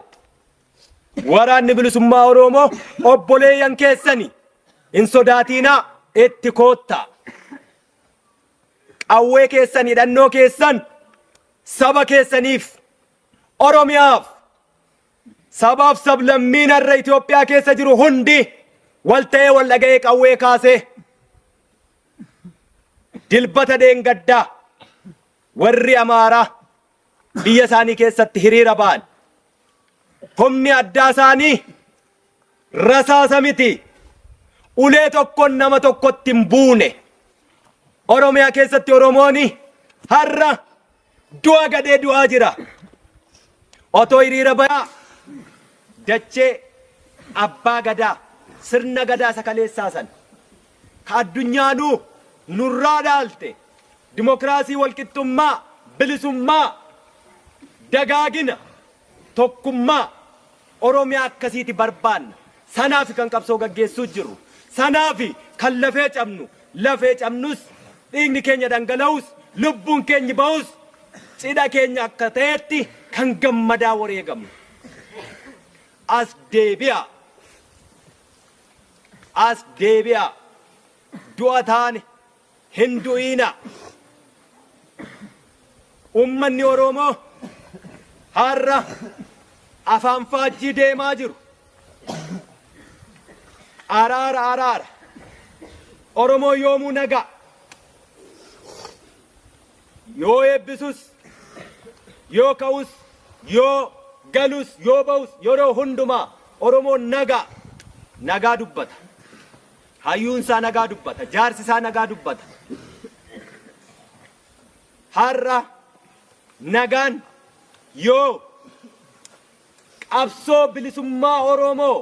Waraanni bilisummaa Oromoo obboleeyyan keessani hin sodaatinaa itti koottaa. Qawwee keessan hidhannoo keessan saba keessaniif Oromiyaaf sabaaf sablammiin har'a Itoophiyaa keessa jiru hundi wal ta'ee wal dhaga'ee qawwee kaasee dilbata deengaddaa warri Amaaraa biyya isaanii keessatti hiriira ba'an humni addaa isaanii rasaasa miti ulee tokkoon nama tokkotti hin buune. Oromiyaa keessatti Oromooni har'a du'a gadhee du'aa jira. otoo hiriira bayaa dachee abbaa gadaa sirna gadaa sakaleessaa san ka addunyaanuu nurraa dhaalte dimokiraasii walqixxummaa bilisummaa dagaagina tokkummaa oromiyaa akkasiiti barbaanna sanaaf kan qabsoo gaggeessuu jirru sanaaf kan lafee cabnus dhiigni keenya dhangala'us lubbuun keenya ba'us cidha keenya akka ta'etti kan gammadaa wareegamnu as deebi'a du'a taane hin du'ina ummanni oromoo har'a afaan faajjii deemaa jiru araara oromoo yoomuu nagaa yoo eebbisus yoo ka'us yoo galus yoo ba'us yeroo hundumaa oromoo nagaa dubbata hayyuunsaa nagaa dubbata jaarsisaa nagaa dubbata har'a nagaan yoo qabsoo bilisummaa oromoo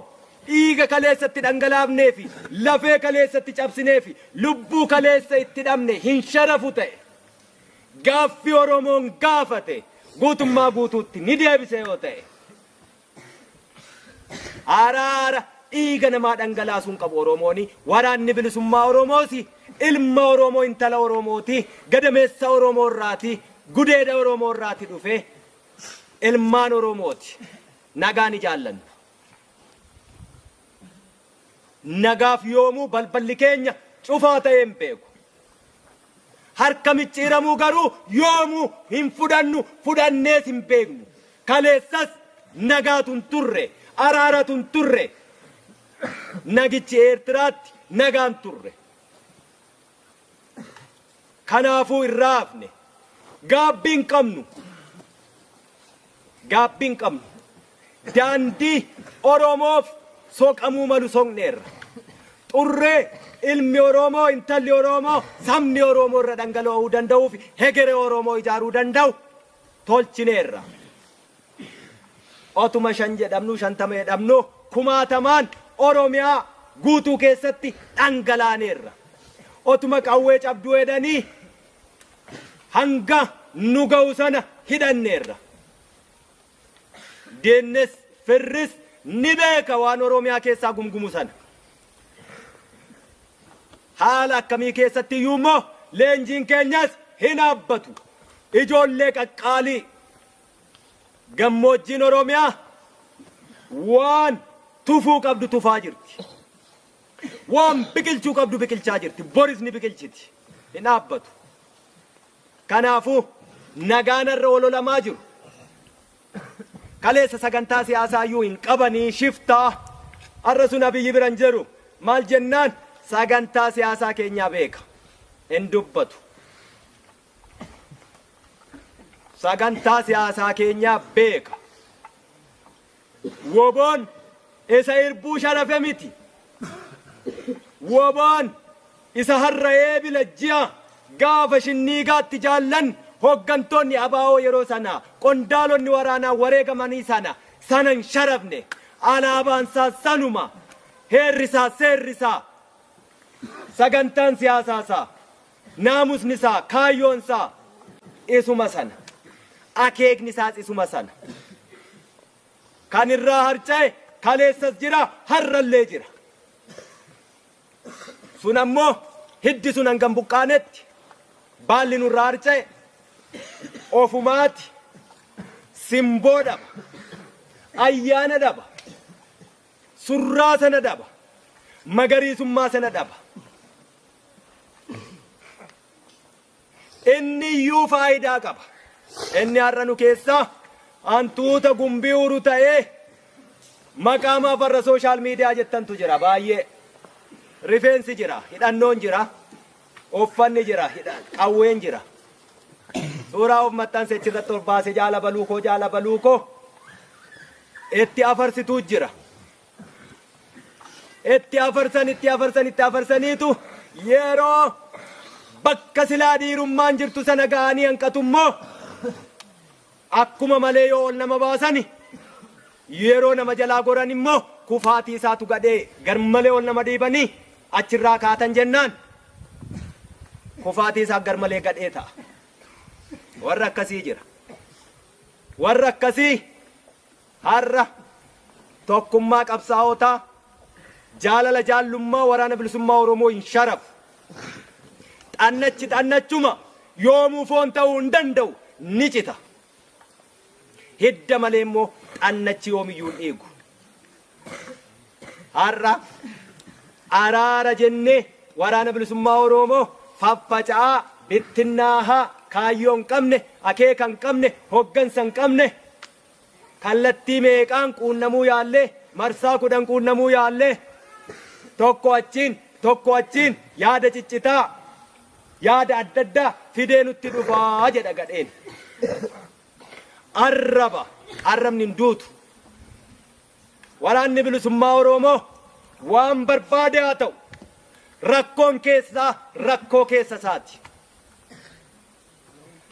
dhiiga kaleessatti dhangalaafnee fi lafee kaleessatti cabsinee fi lubbuu kaleessa itti dhabne hin sharafu ta'e gaaffii oromoon gaafate guutummaa guutuutti ni deebise yoo ta'e araara dhiiga namaa dhangalaasuun qabu oromooni waraanni bilisummaa oromoosi ilma oromoo intala oromooti gadameessa oromoo irraati gudeeda oromoo irraati dhufe ilmaan oromooti nagaa ni jaallanna nagaaf yoomuu balballi keenya cufaa ta'ee hin beeku harka micciiramuu garuu yoomuu hin fudhannees hin beeknu kaleessas nagaatun turre araaratun turre nagichi eertiraatti nagaan turre kanaafuu irraa hafne gaabbiin qabnu daandii oromoof soqamuu malu soqneerra xurree ilmi oromoo intalli oromoo sabni oromoo irra dhangala'uu danda'uuf hegere oromoo ijaaruu danda'u tolchineerra otuma 5 jedhamnu 50 jedhamnu kumaatamaan oromiyaa guutuu keessatti dhangalaaneerra otuma qawwee cabduu jedhanii hanga nu ga'u sana hidhanneerra deennes firris ni beeka waan oromiyaa keessaa gumgumu sana haala akkamii keessatti iyyuummoo leenjiin keenyas hin dhaabbatu ijoollee qaqqaalii gammoojjiin oromiyaa waan tufuu qabdu tufaa jirti waan biqilchuu qabdu biqilchaa jirti boris ni biqilchiti hin dhaabbatu kanaafuu nagaanarra ololamaa jiru kaleessa sagantaa siyaasaa iyyuu hin qabanii shiftaa har'a sun abiyyi biran jiru maal jennaan sagantaa siyaasaa keenyaa beeka hin dubbatu sagantaa siyaasaa keenyaa beeka woboon isa irbuu sharafe miti woboon isa har'a eebila ji'a gaafa shinniigaatti jaallan hoggantoonni abaa'oo yeroo sana qondaalonni waraanaa wareegamanii sana sanan sharafne alaabaansaa sanuma heerrisaa seerrisaa sagantaan siyaasaasaa naamusnisaa kaayyoonsaa isuma sana akeeknisaas isuma sana kan irraa harca'e kaleessas jira har'allee jira sun ammoo hiddi sun hangam buqqaanetti baalli nurraa harca'e ofumaati simboo dhaba ayyaana dhaba surraa sana dhaba magariisummaa sana dhaba inni iyyuu faayidaa qaba inni har'a nu keessaa hantuuta gumbii uru ta'ee maqaamaa farra sooshaal miidiyaa jettantu jira baay'ee rifeensi jira hidhannoon jira uffanni jira qawween jira suuraa of maxxanse achirratti ol baase jaala baluukoo itti afarsituu jira itti afarsaniitu yeroo bakka silaa dhiirummaan jirtu sana ga'anii hanqatummoo akkuma malee yoo ol nama baasani yeroo nama jalaa goran immoo kufaatii isaatu gadhee garmalee ol nama dhiibanii achirraa kaatan jennaan kufaatii isaa garmalee gadhee ta'a. Warra akkasii jira. Warra akkasii har'a tokkummaa qabsaa'otaa jaalala jaallummaa waraana bilisummaa Oromoo hin sharafu. Xannachuma yoomuu foon ta'uu hin danda'u ni cita. Hidda malee immoo xannachi yoomiyyuu hin eegu. Har'a araara jennee waraana bilisummaa Oromoo faffaca'aa bittinnaahaa kaayyoo hin qabne akeeka hin qabne hoggansa hin qabne kallattii meeqaan quunnamuu yaallee marsaa 10 quunnamuu yaallee tokko achiin yaada ciccitaa yaada adda addaa fidee nutti dhufaa jedha gadheen. Arrabni hin duutu. Waraanni bilisummaa Oromoo waan barbaade haa ta'u rakkoon keessaa rakkoo keessa isaati.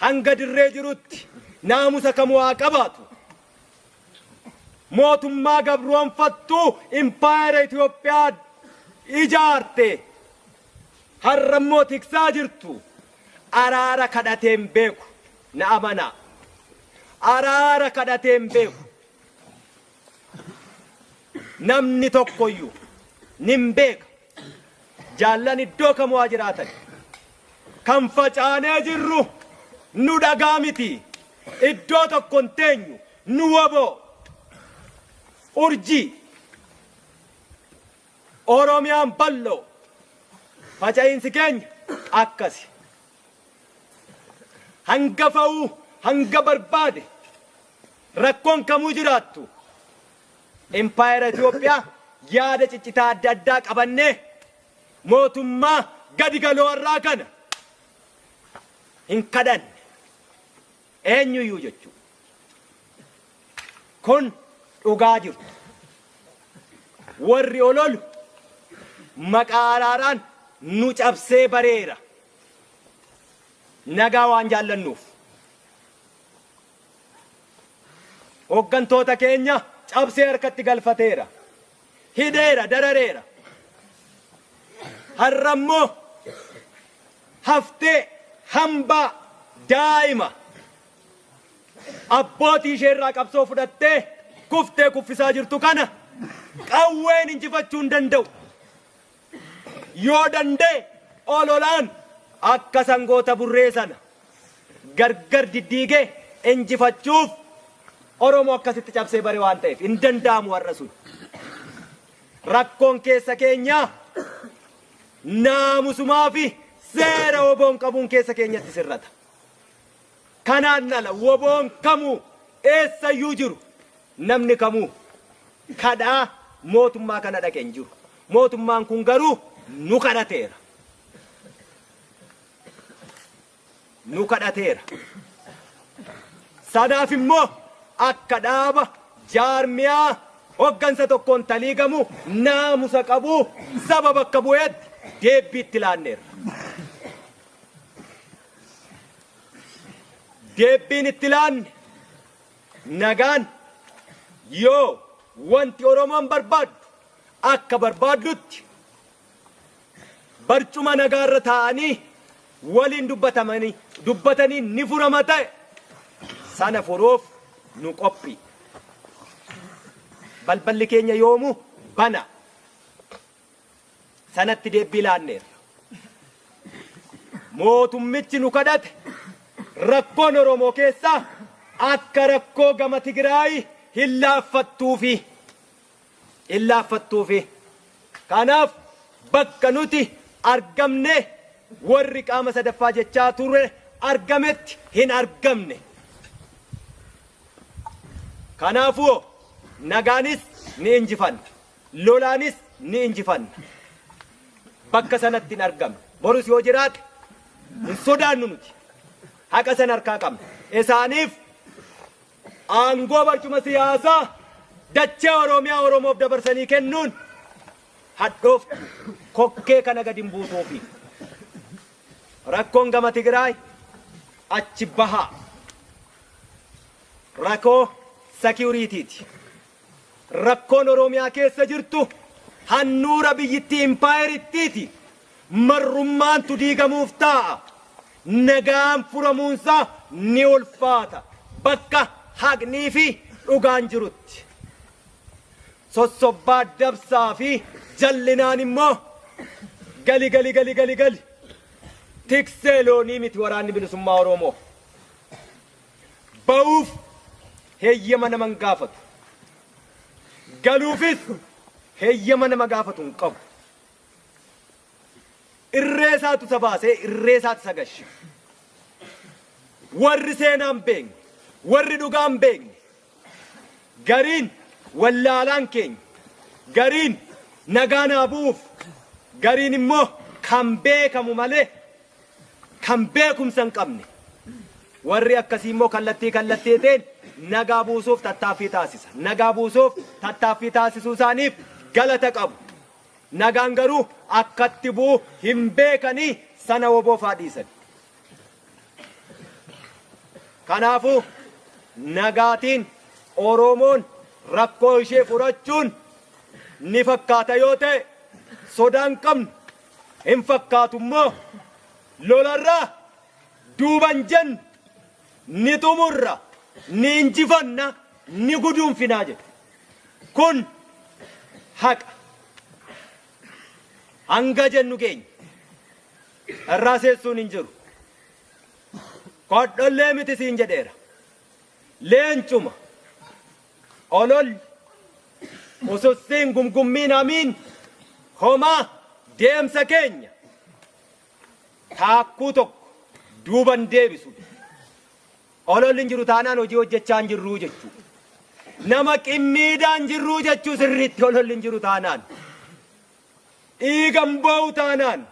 Hanga dirree jirutti naamusa kamuu haa qabaatu. Mootummaa gabroonfattuu impaayera Itoophiyaa ijaarte har'ammoo tiksaa jirtu araara kadhateen beeku na amanaa. Araara kadhateen beeku. Namni tokkoyyuu nin beeka. Jaallan iddoo kamuu haa jiraatan. Kan facaanee jirru nu dhagaa miti. Iddoo tokko hin teenyu nu waboo. Urjii. Oromiyaan bal'oo. Faca'iinsi keenya akkasi. Hanga fa'uu hanga barbaade rakkoon kamuu jiraattu. Impaayera Itoophiyaa yaada ciccitaa adda addaa qabannee mootummaa gadi galoo irraa kana hin kadhanne eenyuyyuu jechuudha. Kun dhugaa jirtu. Warri ololu maqaa araaraan nu cabsee bareera. Nagaa waan jaallannuuf. Hoggantoota keenya cabsee harkatti galfateera. Hidheera, darareera. Har'ammoo haftee hambaa daa'ima abbootii ishee irraa qabsoo fudhattee kuftee kuffisaa jirtu kana qawween injifachuu hin danda'u. Yoo danda'e ololaan akka sangoota burree sana gargar diddiigee injifachuuf Oromoo akkasitti cabsee bare waan ta'eef hin danda'amu har'a sun. Rakkoon keessa keenyaa naamusumaa fi seera woboon qabuun keessa keenyatti sirrata. Kanaan ala woboon kamuu eessayyuu jiru namni kamuu kadhaa mootummaa kana dhaqee hin jiru. Mootummaan kun garuu nu kadhateera. Nu kadhateera. Sanaaf immoo akka dhaaba jaarmiyaa hoggansa tokkoon taliigamu naamusa qabu saba bakka bu'eetti deebbiitti laanneerra. Deebbiin itti laanne nagaan yoo wanti Oromoon barbaaddu akka barbaaddutti barcuma nagaarra taa'anii waliin dubbatanii ni furama ta'e sana furuuf nu qophii. Balballi keenya yoomuu bana sanatti deebbii laanneerra. Mootummichi nu kadhate rakkoon Oromoo keessaa akka rakkoo gama Tigraay hin laaffattuufi. Kanaaf bakka nuti argamne warri qaama sadaffaa jechaa ture argametti hin argamne. Kanaafuu nagaanis ni injifanna, lolaanis ni injifanna. Bakka sanatti hin argamne. Borus yoo jiraate hin sodaannu nuti. Haqa san harkaa qabna. Isaaniif aangoo barcuma siyaasaa dachee Oromiyaa Oromoof dabarsanii kennuun hadhoof kokkee kana gadi hin buutuufi. Rakkoon gama Tigraay achi bahaa. rakkoo security'ti. Rakkoon Oromiyaa keessa jirtu handhuura biyyittii impaayeriittiiti. Marrummaantu diigamuuf taa'a. Nagaan furamuunsaa ni ulfaata bakka haqnii fi dhugaan jirutti. Sossobbaa dabsaa fi jallinaan immoo gali. Tiksee loonii miti waraanni bilisummaa Oromoo. Ba'uuf heeyyama nama hin gaafatu. Galuufis heeyyama nama gaafatu hin qabu. Irree isaatu isa baasee irree isaatu isa gashe. Warri seenaan beekne, warri dhugaan beekne, gariin wallaalaan keenya, gariin nagaan haa bu'uuf, gariin immoo kan beekamu malee kan beekumsa hin qabne. Warri akkasii immoo kallattiitiin nagaa buusuuf tattaaffii taasisa. Nagaa buusuuf tattaaffii taasisuu isaaniif galata qabu. Nagaan garuu akkatti bu'u hin beekanii sana woboofaa dhiisan. Kanaafuu nagaatiin Oromoon rakkoo ishee furachuun ni fakkaata yoo ta'e sodaan qabnu hin fakkaatu immoo lolarraa duuban jennu ni xumurra ni injifanna ni guduunfinaa jedhu. Kun haqa. Hanga jennu keenya irraa seessuun hin jiru. Kodhollee miti siin jedheera. Leencuma olol usussiin gumgummiin hamiin homaa deemsa keenya taakkuu tokko duuban deebisu. Ololli hin jiru taanaan hojii hojjechaa hin jirruu jechuu. Nama qimmiidhaan jirruu jechuu sirriitti ololli hin jiru taanaan. Dhiigan ba'u taanaan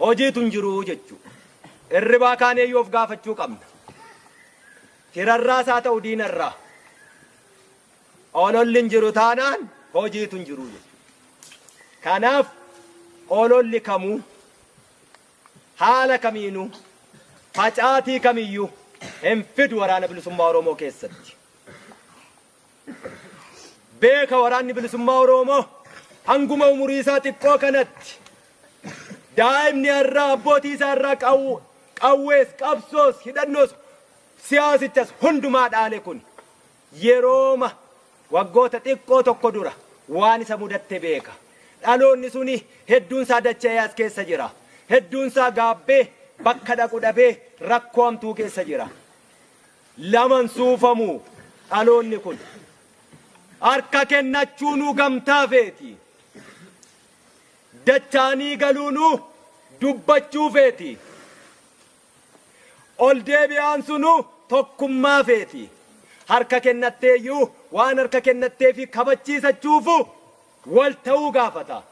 hojiitu hin jiruu jechuu. Irribaa kaanee yoo of gaafachuu qabna. Tirarraas haa ta'u diinarraa. Ololli hin jiru taanaan hojiitu hin jiruu jechuu. Kanaaf ololli kamuu haala kamiinuu facaatii kamiyyuu hin fidu waraana bilisummaa Oromoo keessatti. Beeka waraanni bilisummaa Oromoo hanguma umurii isaa xiqqoo kanatti daa'imni irraa abbootii isaa irraa qawwees qabsoos hidhannoos siyaasichas hundumaa dhaale kun yerooma waggoota xiqqoo tokko dura waan isa mudatte beeka. Dhaloonni suni hedduun isaa dacha'ee as keessa jira. Hedduun isaa gaabbee bakka dhaqu dhabee rakkoo hamtuu keessa jira. Laman suufamuu dhaloonni kun harka kennachuunuu gamtaa feeti. Dachaanii galuunuu dubbachuu feeti. Ol deebi'aan sunuu tokkummaa feeti. Harka kennatteeyyuu waan harka kennatteefi kabachiisachuufu wal ta'uu gaafata.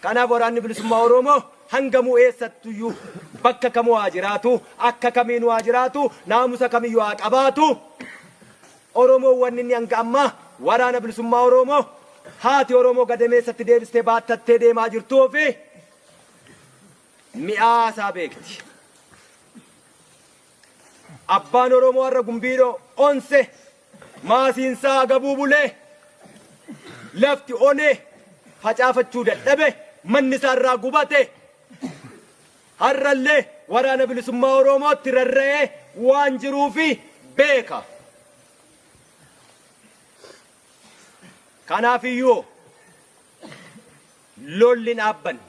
Kanaaf waraanni bilisummaa Oromoo hangamuu eessattuyyuu bakka kamuu haa jiraatu, akka kamiinuu haa jiraatu, naamusa kamiyyuu haa qabaatu. Oromoo wanni inni hanga ammaa waraana bilisummaa Oromoo haati Oromoo gadameessatti deebistee baattattee deemaa jirtuu fi mi'aasaa beekti. Abbaan Oromoo har'a gumbiidhoo onse maasiinsaa gabuu bulee lafti onee facaafachuu dadhabe manni isaa irraa gubate har'allee waraana bilisummaa Oromootti rarra'ee waan jiruufi beeka. Kanaafiyyuu lolli dhaabbanne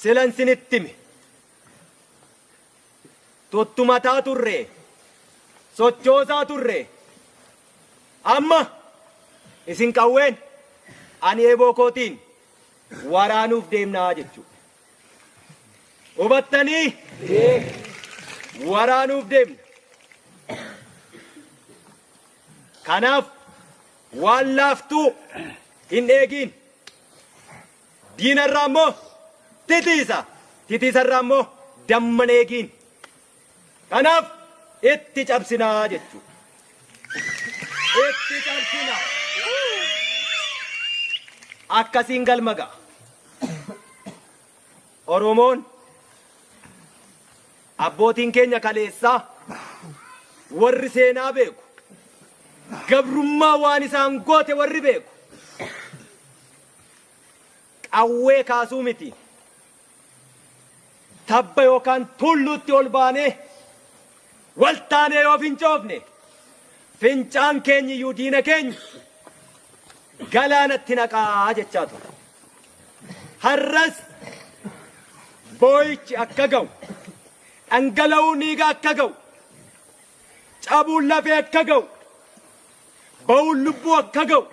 silan sinittime tuttumataa turre sochoosaa turre amma isin qawween ani eeboo kootiin waraanuuf deemnaa jechuudha. Hubattanii waraanuuf deemna. Kanaaf waan laaftuu hin eegin. Diinarraa immoo titiisarraa immoo damman eegin. Kanaaf itti cabsinaa jechuudha. Itti cabsinaa. Akkasiin galma ga'a. Oromoon abbootiin keenya kaleessaa warri seenaa beeku gabrummaa waan isaan goote warri beeku qawwee kaasuu miti tabba yookaan tulluutti ol baanee waltaanee yoo fincoofne fincaan keenya iyyuu diina keenya galaanatti naqaa jechaa ture. Har'as boo'ichi akka ga'u dhangala'uun dhiigaa akka ga'u cabuun lafee akka ga'u ba'uun lubbuu akka ga'u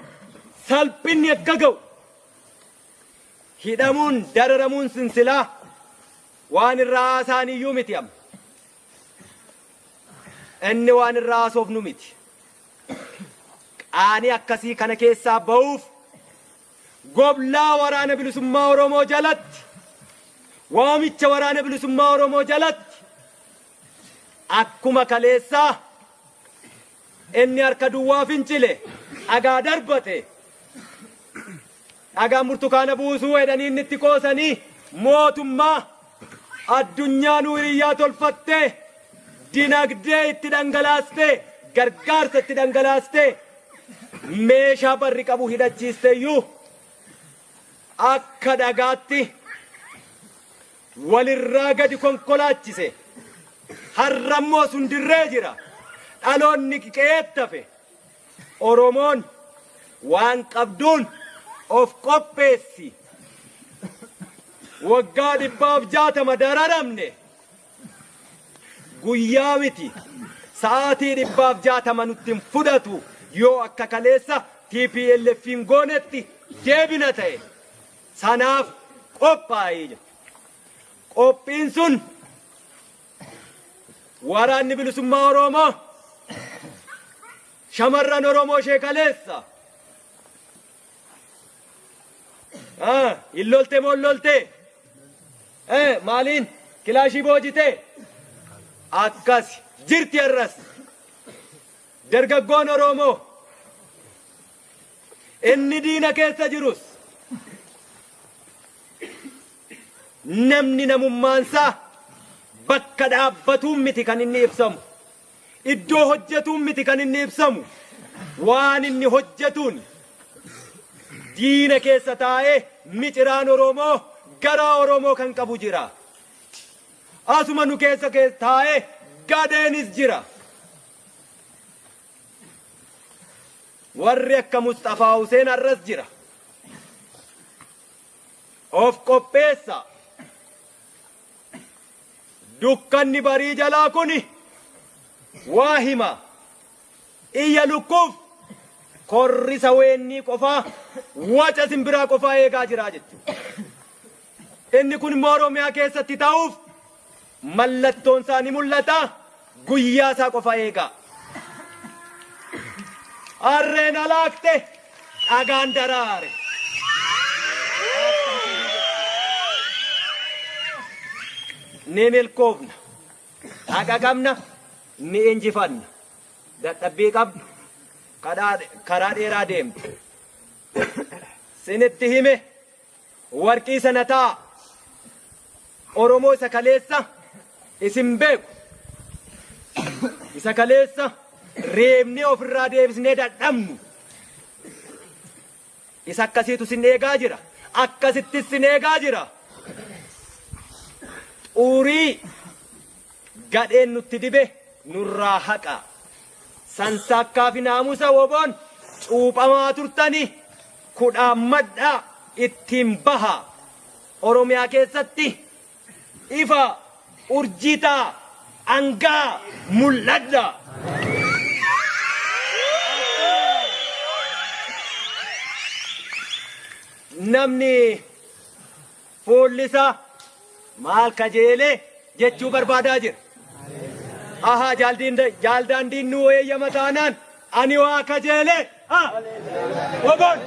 salphinni akka ga'u hidhamuun dararamuun sinsilaa waan irraa haasaan iyyuu miti amma inni waan irraa haasofnu miti qaanii akkasii kana keessaa ba'uuf goblaa waraana bilisummaa Oromoo jalatti waamicha waraana bilisummaa Oromoo jalatti akkuma kaleessaa inni harka duwwaa fincile dhagaa darbate dhagaa burtukaana buusuu jedhanii inni itti qoosanii mootummaa addunyaa nu hiriyyaa tolfattee dinagdee itti dhangalaastee gargaarsa itti dhangalaastee meeshaa barri qabu hidhachiisteeyyuu akka dhagaatti walirraa gadi konkolaachise har'ammoo sun dirree jira dhaloonni qeettafe Oromoon waan qabduun of qopheessi waggaa 160 dararamne guyyaa miti sa'aatii 160 nutti hin fudhatu yoo akka kaleessa TPLF'n goonetti deebina ta'e sanaaf qophaa'ee qophiin sun waraanni bilisummaa Oromoo shamarran Oromoo ishee kaleessa illolte mollolte maaliin kilaashii boojite akkas jirti har'as dargaggoon Oromoo inni diina keessa jirus namni namummaansaa bakka dhaabbatuun miti kan inni ibsamu iddoo hojjetuun miti kan inni ibsamu waan inni hojjetuun diina keessa taa'ee miciraan Oromoo garaa Oromoo kan qabu jira asuma nu keessa taa'ee gadeenis jira warri akka Mustafaa Huseen har'as jira of qopheessa dukkanni barii jalaa kuni waa hima iyya lukkuuf korrisa weennii qofaa waca simbiraa qofaa eegaa jiraa jechuudha. Inni kun immoo Oromiyaa keessatti ta'uuf mallattoon isaa ni mul'ata guyyaa isaa qofaa eegaa. Harreen alaakte dhagaan daraare. Ni milkoofna dhaga qabna ni injifanna dadhabbii qabna karaa dheeraa deemtu sinitti hime warqii sana taa Oromoo isa kaleessa isin beeku isa kaleessa reebnee ofirraa deebisnee dadhabnu isa akkasiitu sin eegaa jira akkasittis sin eegaa jira. Urii gadheen nutti dibe nurraa haqa sansakkaa fi naamusa woboon cuuphamaa turtani kudhaan madhaa ittiin baha Oromiyaa keessatti ifa urjiitaa angaa mul'adha. Namni fuullisaa maal kajeelee jechuu barbaadaa jira. Aha jaaldaandiin nu eeyyama taanaan ani waa kajeelee woboon.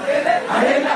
Areena